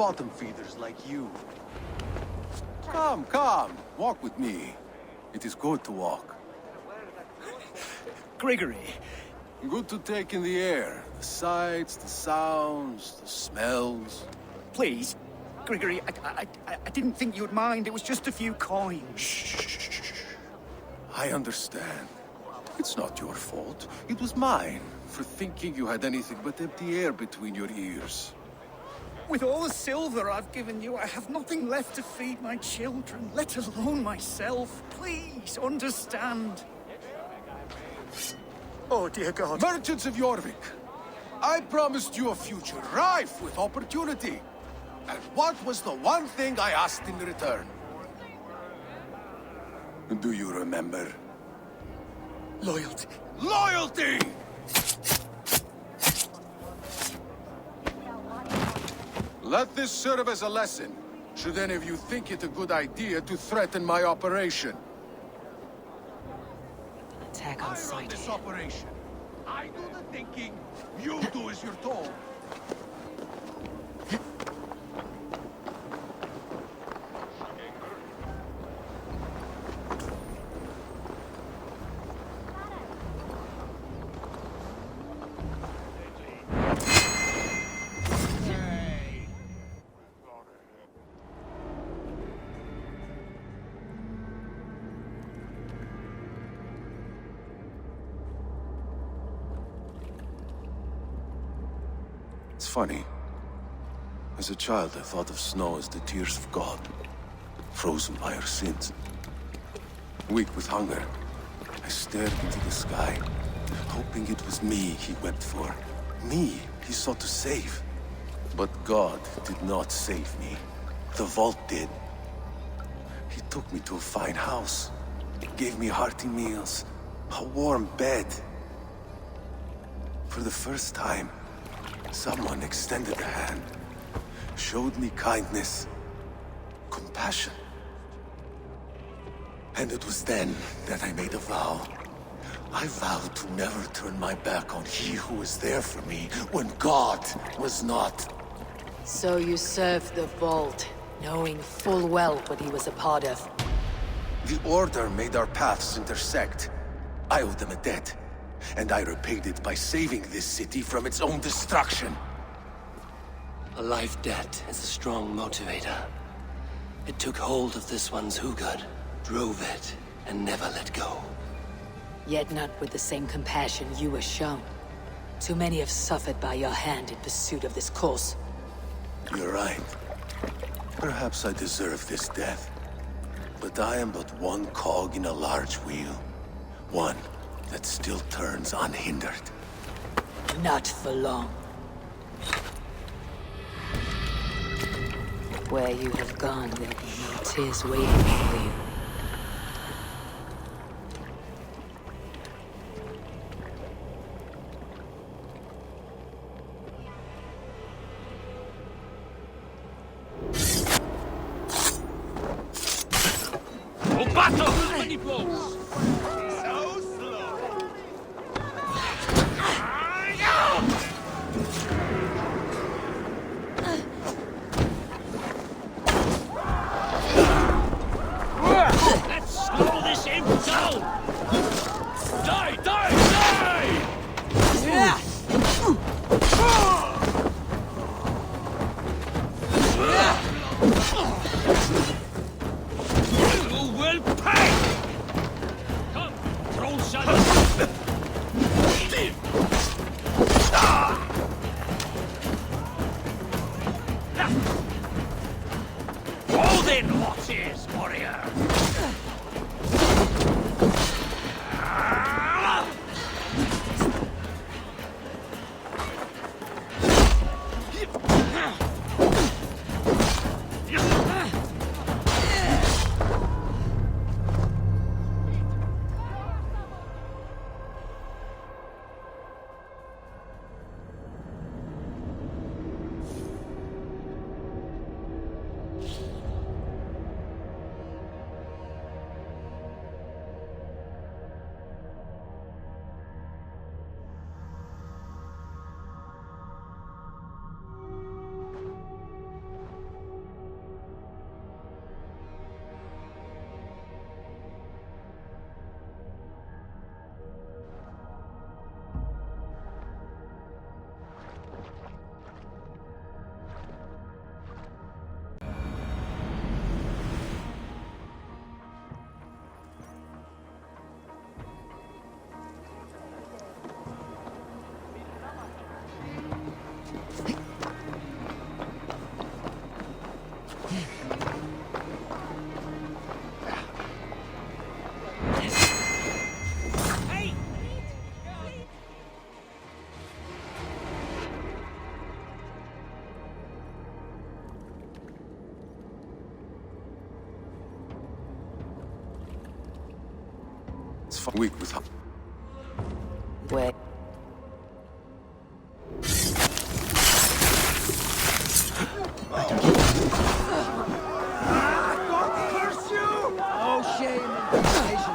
bottom feeders like you. Come, come, walk with me. It is good to walk. Gregory. Good to take in the air. The sights, the sounds, the smells. Please, Gregory, I didn't think you'd mind. It was just a few coins. Shh. I understand. It's not your fault. It was mine, for thinking you had anything but empty air between your ears. With all the silver I've given you, I have nothing left to feed my children, let alone myself. Please, understand. Oh, dear God. Merchants of JORVIK, I promised you a future rife with opportunity. And what was the one thing I asked in return? Do you remember? Loyalty. Loyalty! Let this serve as a lesson, should any of you think it a good idea to threaten my operation. Attack on sight. This operation. I do the thinking, you do as you're told. It's funny. As a child, I thought of snow as the tears of God, frozen by our sins. Weak with hunger, I stared into the sky, hoping it was me he wept for. Me he sought to save. But God did not save me. The vault did. He took me to a fine house, gave me hearty meals, a warm bed. For the first time, someone extended a hand, showed me kindness, compassion. And it was then that I made a vow. I vowed to never turn my back on he who was there for me when God was not. So you served the Vault, knowing full well what he was a part of. The Order made our paths intersect. I owed them a debt, and I repaid it by saving this city from its own destruction. A life debt is a strong motivator. It took hold of this one's Hugad, drove it, and never let go. Yet not with the same compassion you were shown. Too many have suffered by your hand in pursuit of this cause. You're right. Perhaps I deserve this death. But I am but one cog in a large wheel. One that still turns unhindered. Not for long. Where you have gone, there'll be no tears waiting for you. Battle! Many blows! So slow! Let's slow this imp down! Die! Die! Die! You will pay! Come, troll son! All then, what is, warrior? It's weak with... Wait. Curse you! Oh, shame and temptation.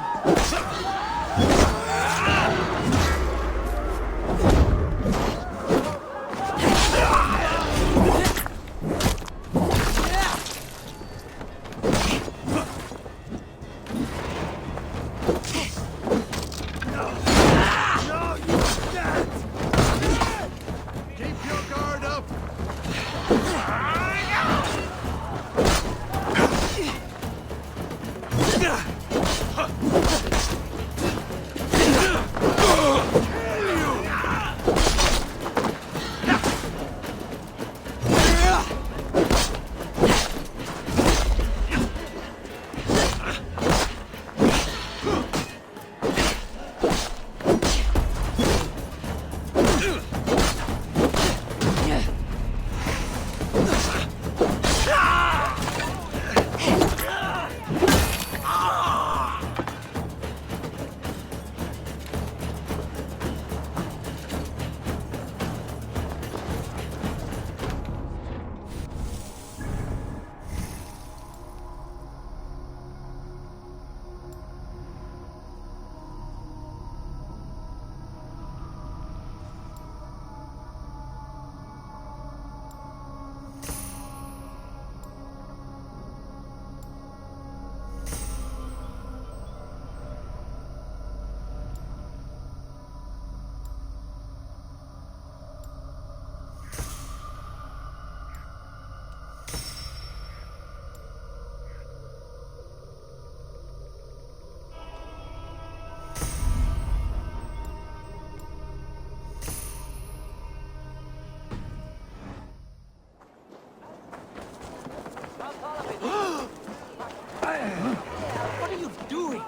What are you doing?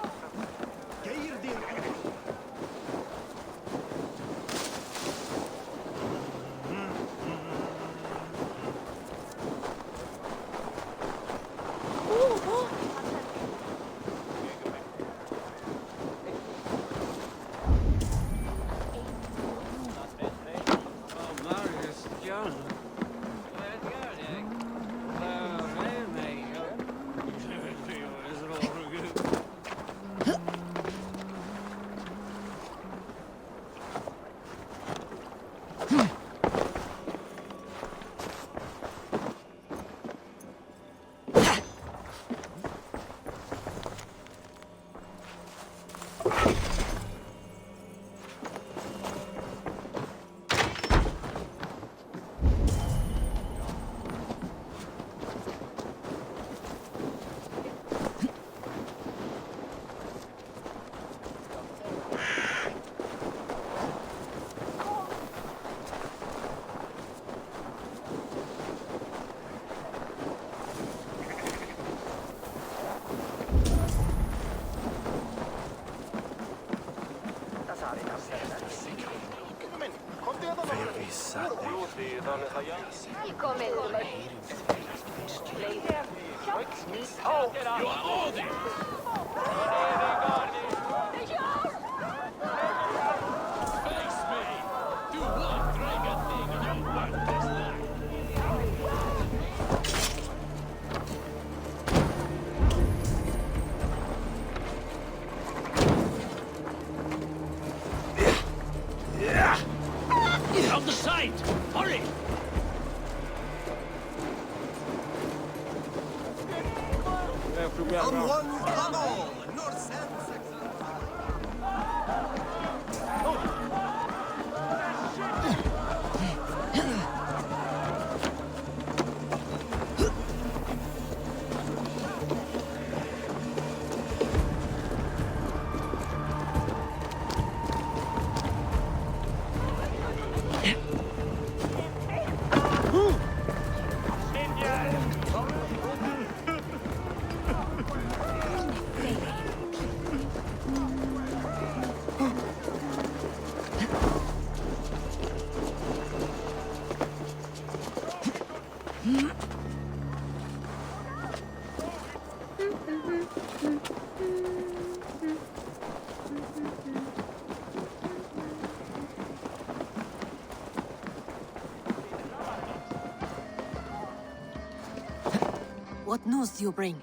From the side! Hurry! On one, on all, North and What news do you bring?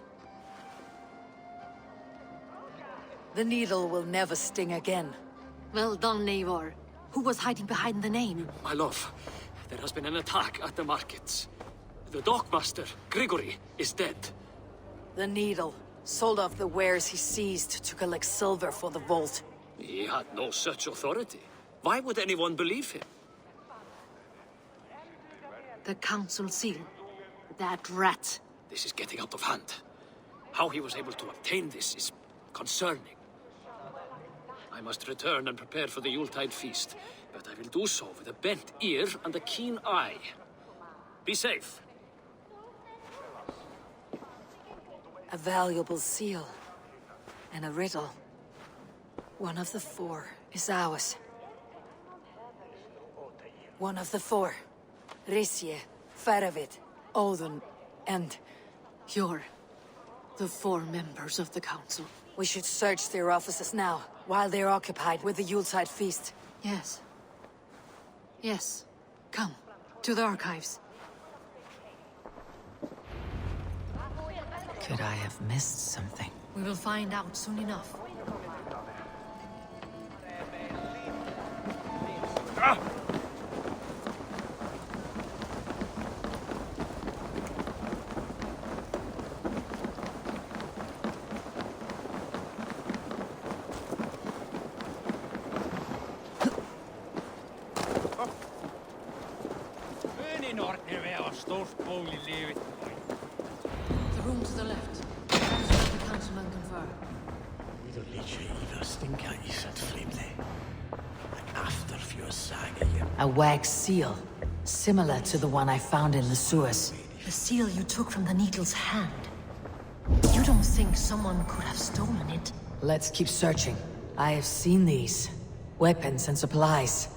The needle will never sting again. Well done, Eivor. Who was hiding behind the name? My love, there has been an attack at the markets. The dockmaster, Grigory, is dead. The needle. Sold off the wares he seized to collect silver for the vault. He had no such authority. Why would anyone believe him? The council seal. That rat. This is getting out of hand. How he was able to obtain this is concerning. I must return and prepare for the Yuletide feast, but I will do so with a bent ear and a keen eye. Be safe. A valuable seal. And a riddle. One of the four is ours. One of the four. Mercia, Faravid, Odin, and you're the four members of the council. We should search their offices now, while they're occupied with the Yuletide feast. Yes. Yes. Come, to the archives. Could I have missed something? We will find out soon enough. The room to the left. That's what the councilman confer. A wax seal, similar to the one I found in the sewers. The seal you took from the needle's hand. You don't think someone could have stolen it? Let's keep searching. I have seen these. Weapons and supplies.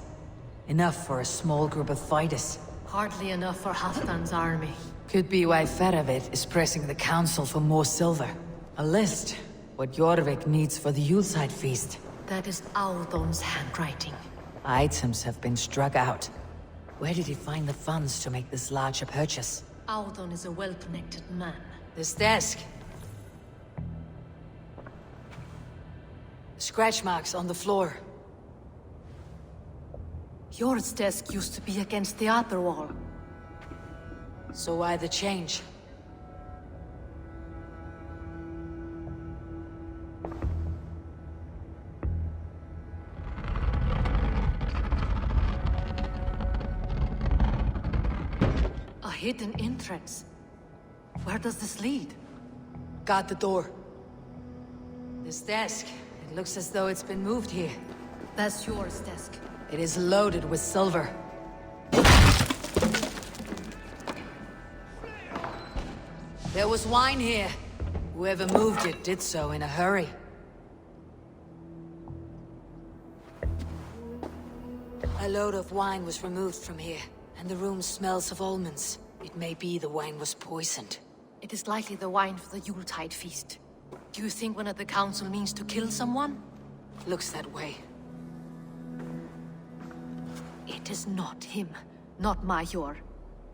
Enough for a small group of fighters. Hardly enough for Halfdan's army. Could be why Faravid is pressing the council for more silver. A list. What JORVIK needs for the Yuletide feast. That is Audon's handwriting. Items have been struck out. Where did he find the funds to make this larger purchase? Audon is a well-connected man. This desk. Scratch marks on the floor. Yours desk used to be against the other wall. So why the change? A hidden entrance. Where does this lead? Guard the door. This desk. It looks as though it's been moved here. That's yours desk. It is loaded with silver. There was wine here. Whoever moved it did so in a hurry. A load of wine was removed from here, and the room smells of almonds. It may be the wine was poisoned. It is likely the wine for the Yuletide feast. Do you think one of the council means to kill someone? Looks that way. It is not him, not Major.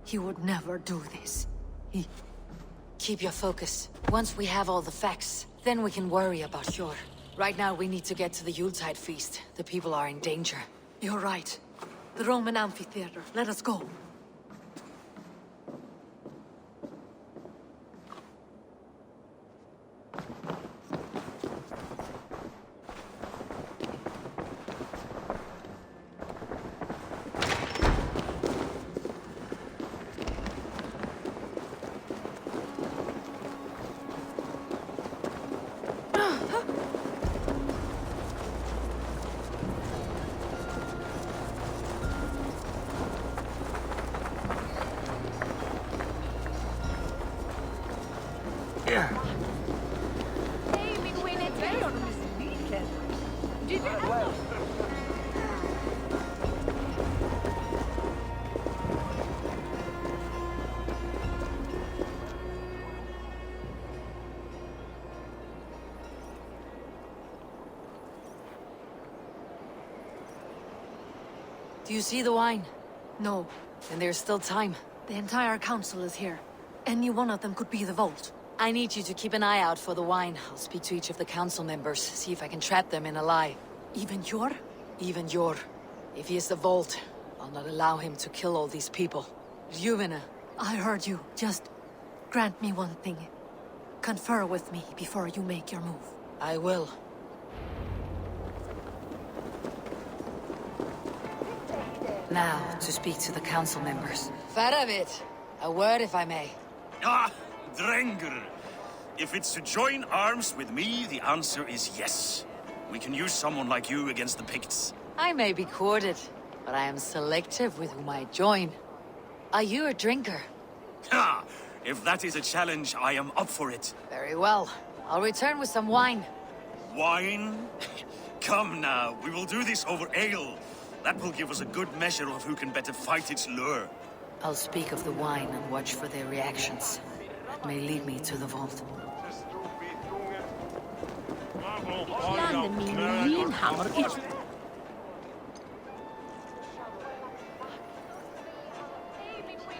He would never do this. Keep your focus. Once we have all the facts, then we can worry about Hjor. Right now we need to get to the Yuletide feast. The people are in danger. You're right. The Roman amphitheater. Let us go. Do you see the wine? No. Then there's still time. The entire council is here. Any one of them could be the vault. I need you to keep an eye out for the wine. I'll speak to each of the council members, see if I can trap them in a lie. Even Jor? Even Jor. If he is the Vault, I'll not allow him to kill all these people. Juvena. I heard you. Just grant me one thing. Confer with me before you make your move. I will. Now, to speak to the council members. Faravit, a word if I may. Ah, Drengr. If it's to join arms with me, the answer is yes. We can use someone like you against the Picts. I may be courted, but I am selective with whom I join. Are you a drinker? Ha! If that is a challenge, I am up for it. Very well. I'll return with some wine. Wine? Come now, we will do this over ale. That will give us a good measure of who can better fight its lure. I'll speak of the wine and watch for their reactions. That may lead me to the vault.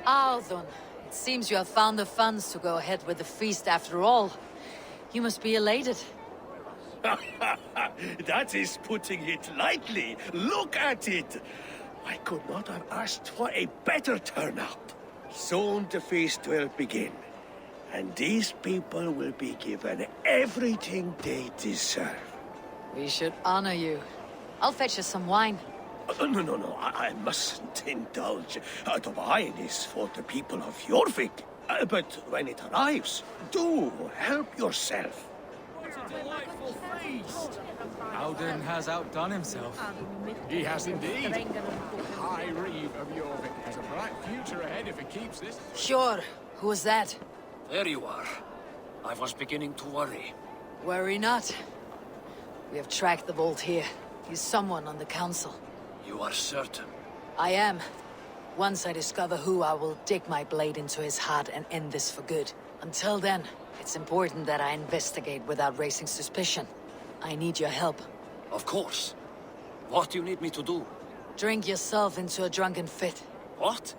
Althon, it seems you have found the funds to go ahead with the feast after all. You must be elated. That is putting it lightly. Look at it. I could not have asked for a better turnout. Soon the feast will begin, and these people will be given everything they deserve. We should honor you. I'll fetch us some wine. No, I mustn't indulge. The wine is for the people of JORVIK. But when it arrives, do help yourself. Delightful feast! Howden has outdone himself. He has indeed. High Reeve of Jorvik has a bright future ahead if he keeps this. Sure. Who was that? There you are. I was beginning to worry. Worry not. We have tracked the Vault here. He's someone on the council. You are certain? I am. Once I discover who, I will dig my blade into his heart and end this for good. Until then, it's important that I investigate without raising suspicion. I need your help. Of course. What do you need me to do? Drink yourself into a drunken fit. What?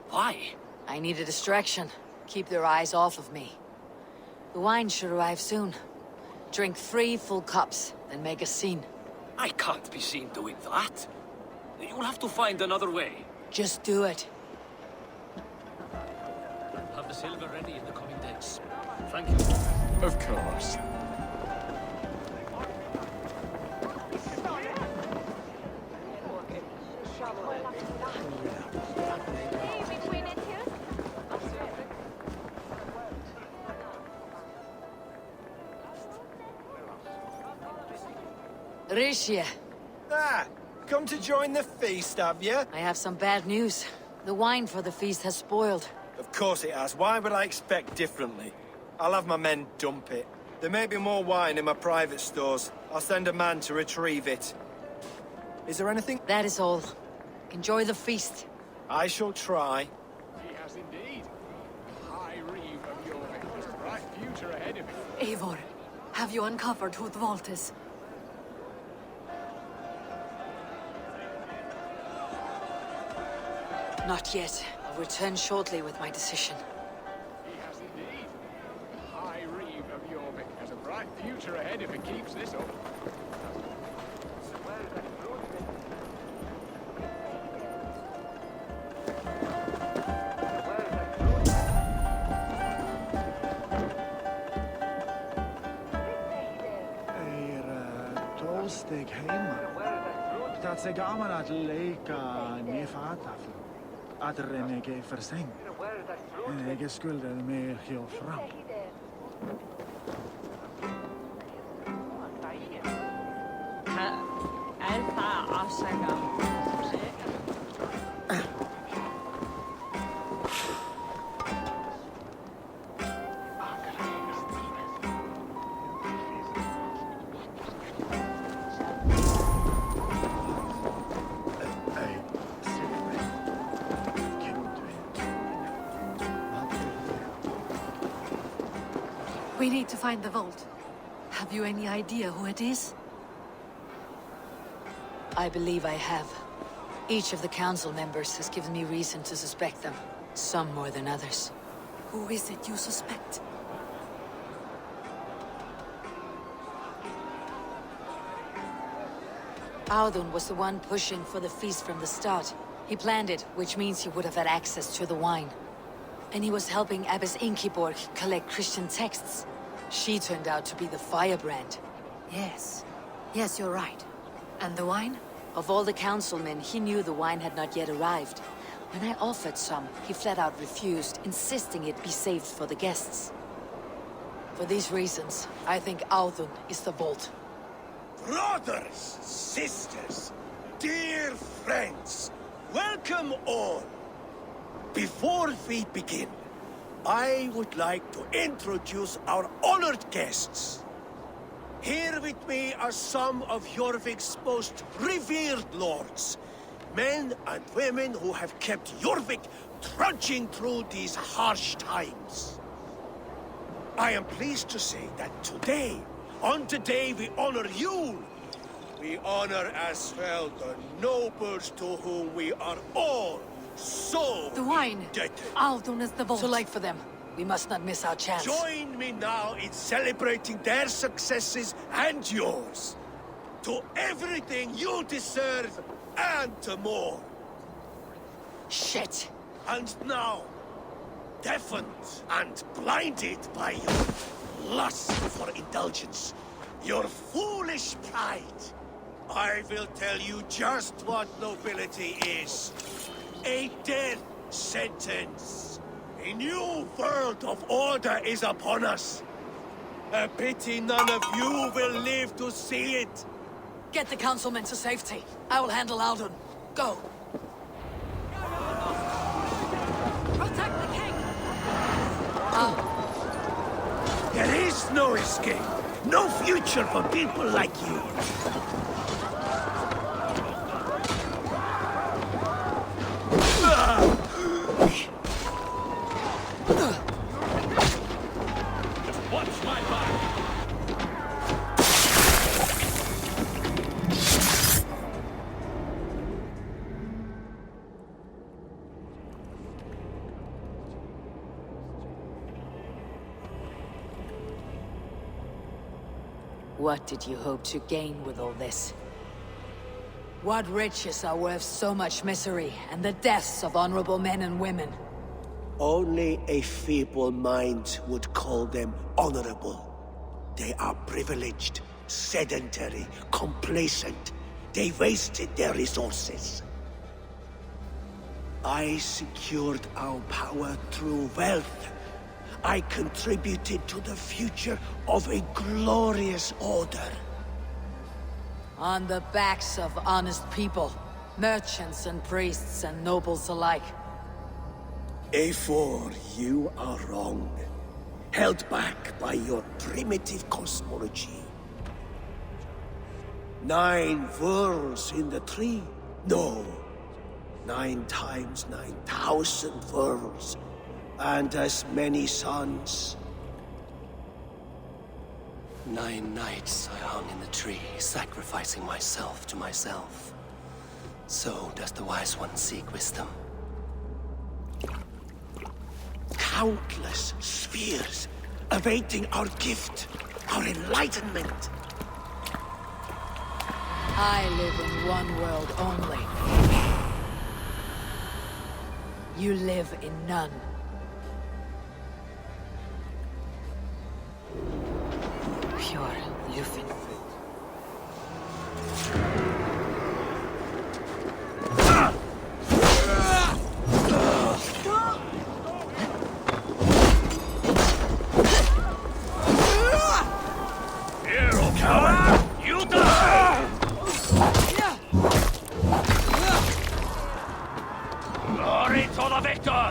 Why? I need a distraction. Keep their eyes off of me. The wine should arrive soon. Drink 3 full cups, then make a scene. I can't be seen doing that. You'll have to find another way. Just do it. Have the silver ready in the coming days. Thank you. Of course. Mercia. Ah, come to join the feast, have you? I have some bad news. The wine for the feast has spoiled. Of course it has. Why would I expect differently? I'll have my men dump it. There may be more wine in my private stores. I'll send a man to retrieve it. Is there anything? That is all. Enjoy the feast. I shall try. He has indeed. High Reeve of Jorvik has a bright future ahead of him. Eivor, have you uncovered who the Vault is? Not yet. I'll return shortly with my decision. He has indeed. High Reeve of Jorvik has a bright future ahead if he keeps this up. Tolstig heima. Dat sig gaman att leka nefatafu. Att renege för säng. Enege skulder mer hjå fram. Alfa avsaga. We need to find the Vault. Have you any idea who it is? I believe I have. Each of the council members has given me reason to suspect them. Some more than others. Who is it you suspect? Audun was the one pushing for the feast from the start. He planned it, which means he would have had access to the wine. And he was helping Abbess Ingeborg collect Christian texts. She turned out to be the firebrand. Yes. Yes, you're right. And the wine? Of all the councilmen, he knew the wine had not yet arrived. When I offered some, he flat out refused, insisting it be saved for the guests. For these reasons, I think Audun is the vault. Brothers, sisters, dear friends, welcome all. Before we begin, I would like to introduce our honored guests. Here with me are some of Jorvik's most revered lords. Men and women who have kept Jorvik trudging through these harsh times. I am pleased to say that today, on the day we honor you, we honor as well the nobles to whom we are all so the wine. indebted. Audun is the vault. Too late for them. We must not miss our chance. Join me now in celebrating their successes and yours. To everything you deserve and more. Shit. And now, deafened and blinded by your lust for indulgence, your foolish pride, I will tell you just what nobility is. A death sentence. A new world of order is upon us. A pity none of you will live to see it. Get the councilmen to safety. I will handle Audun. Go. Protect the king! There is no escape. No future for people like you. Watch my back! What did you hope to gain with all this? What riches are worth so much misery and the deaths of honorable men and women? Only a feeble mind would call them honorable. They are privileged, sedentary, complacent. They wasted their resources. I secured our power through wealth. I contributed to the future of a glorious order. On the backs of honest people, merchants and priests and nobles alike. Eivor, you are wrong. Held back by your primitive cosmology. 9 worlds in the tree? No. 9 times 9,000 worlds. And as many suns. 9 nights I hung in the tree, sacrificing myself to myself. So does the Wise One seek wisdom. Countless spheres awaiting our gift, our enlightenment. I live in one world only. You live in none. Pure Lufin. Hero coward! You die! Glory to the victor!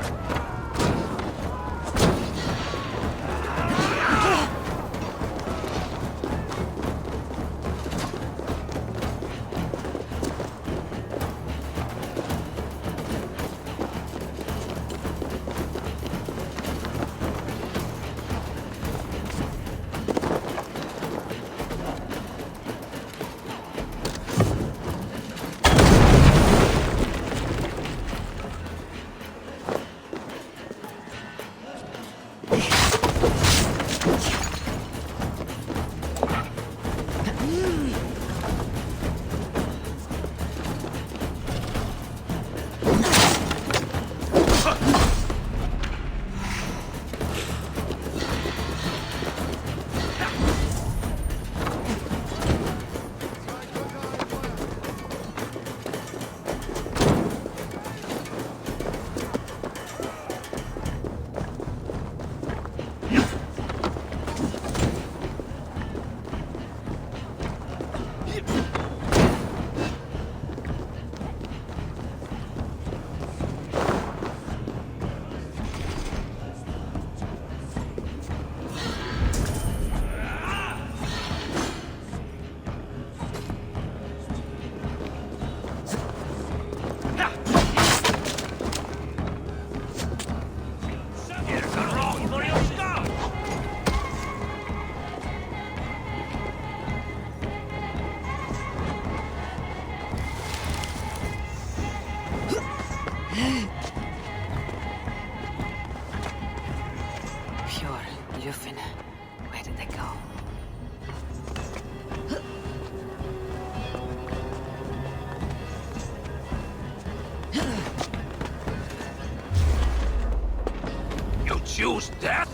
choose death?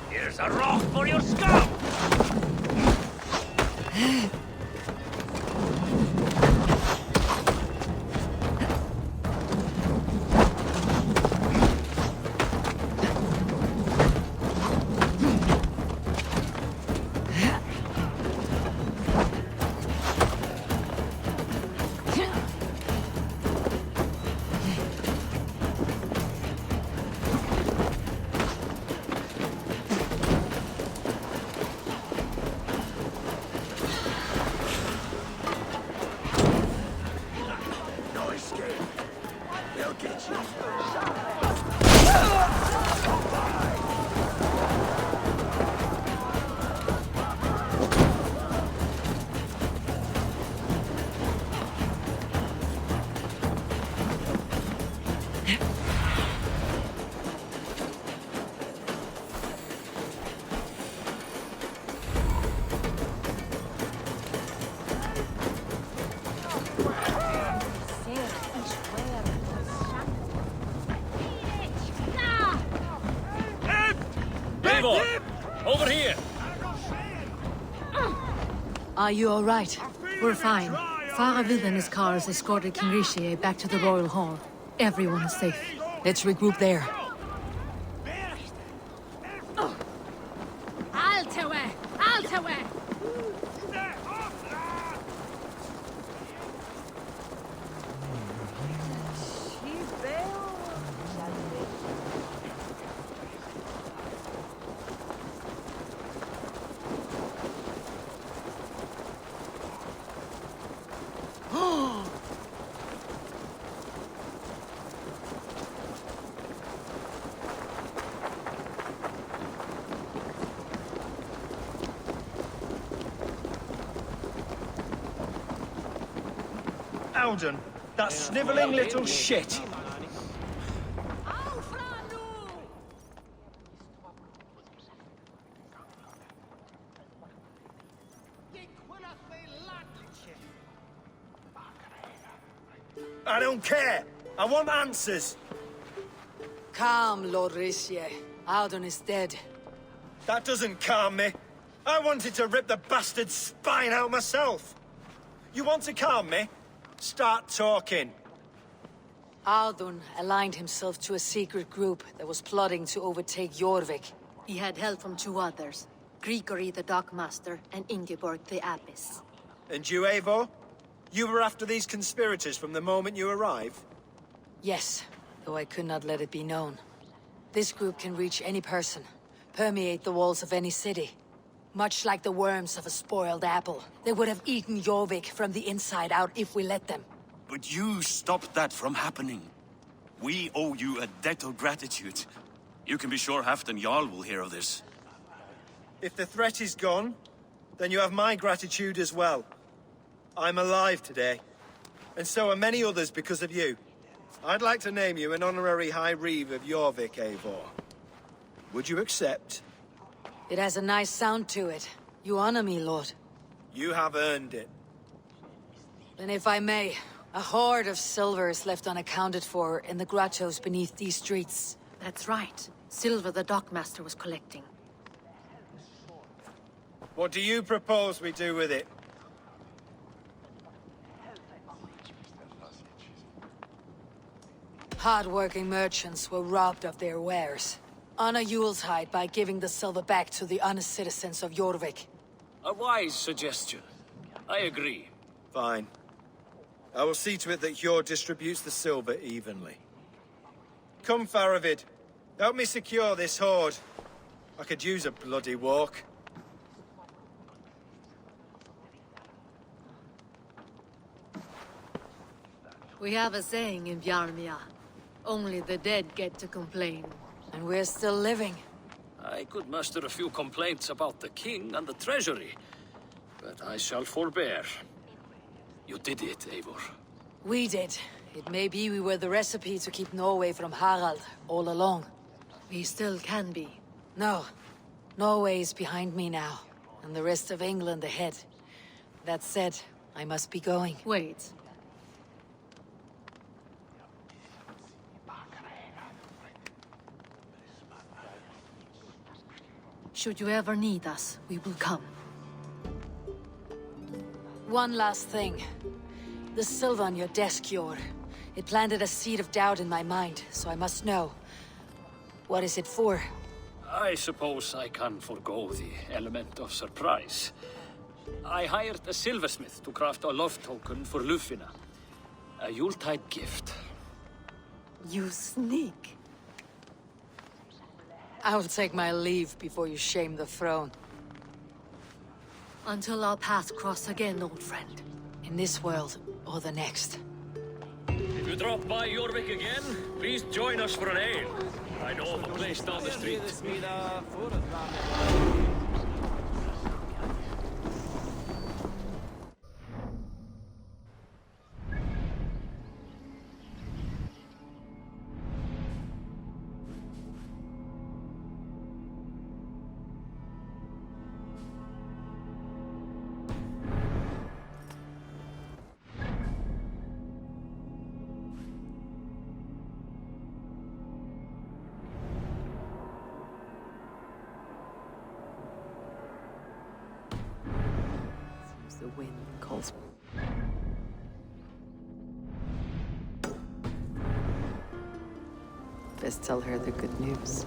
Here's a rock for your skull! Eivor! Over here! Are you all right? We're fine. Faravid and his cars escorted King Rishi back to the Royal Hall. Everyone is safe. Let's regroup there. Altawe! Altawe! Alden, that snivelling little shit. I don't care. I want answers. Calm, Lord Rishi. Alden is dead. That doesn't calm me. I wanted to rip the bastard's spine out myself. You want to calm me? Start talking. Alden aligned himself to a secret group that was plotting to overtake JORVIK. He had help from two others, Grigory the Dockmaster and Ingeborg the Abbess. And you, Eivor? You were after these conspirators from the moment you arrived? Yes, though I could not let it be known. This group can reach any person, permeate the walls of any city. Much like the worms of a spoiled apple, they would have eaten JORVIK from the inside out if we let them. But you stopped that from happening. We owe you a debt of gratitude. You can be sure Halfdan Jarl will hear of this. If the threat is gone, then you have my gratitude as well. I'm alive today, and so are many others because of you. I'd like to name you an honorary High Reeve of JORVIK, Eivor. Would you accept? It has a nice sound to it. You honor me, Lord. You have earned it. Then if I may, a hoard of silver is left unaccounted for in the grottos beneath these streets. That's right. Silver the Dockmaster was collecting. What do you propose we do with it? Hard-working merchants were robbed of their wares. Honor Yuleshide by giving the silver back to the honest citizens of JORVIK. A wise suggestion. I agree. Fine. I will see to it that Hjord distributes the silver evenly. Come, Faravid. Help me secure this hoard. I could use a bloody walk. We have a saying in Bjarmia. Only the dead get to complain. And we're still living. I could muster a few complaints about the king and the treasury, but I shall forbear. You did it, Eivor. We did. It may be we were the recipe to keep Norway from Harald all along. We still can be. No. Norway is behind me now, and the rest of England ahead. That said, I must be going. Wait. Should you ever need us, we will come. One last thing. The silver on your desk, Jor. It planted a seed of doubt in my mind, so I must know. What is it for? I suppose I can forgo the element of surprise. I hired a silversmith to craft a love token for Lufina. A Yuletide gift. You sneak. I will take my leave before you shame the throne. Until our paths cross again, old friend. In this world, or the next. If you drop by JORVIK again, please join us for an ale. I know of a place down the street. The wind calls. Best tell her the good news.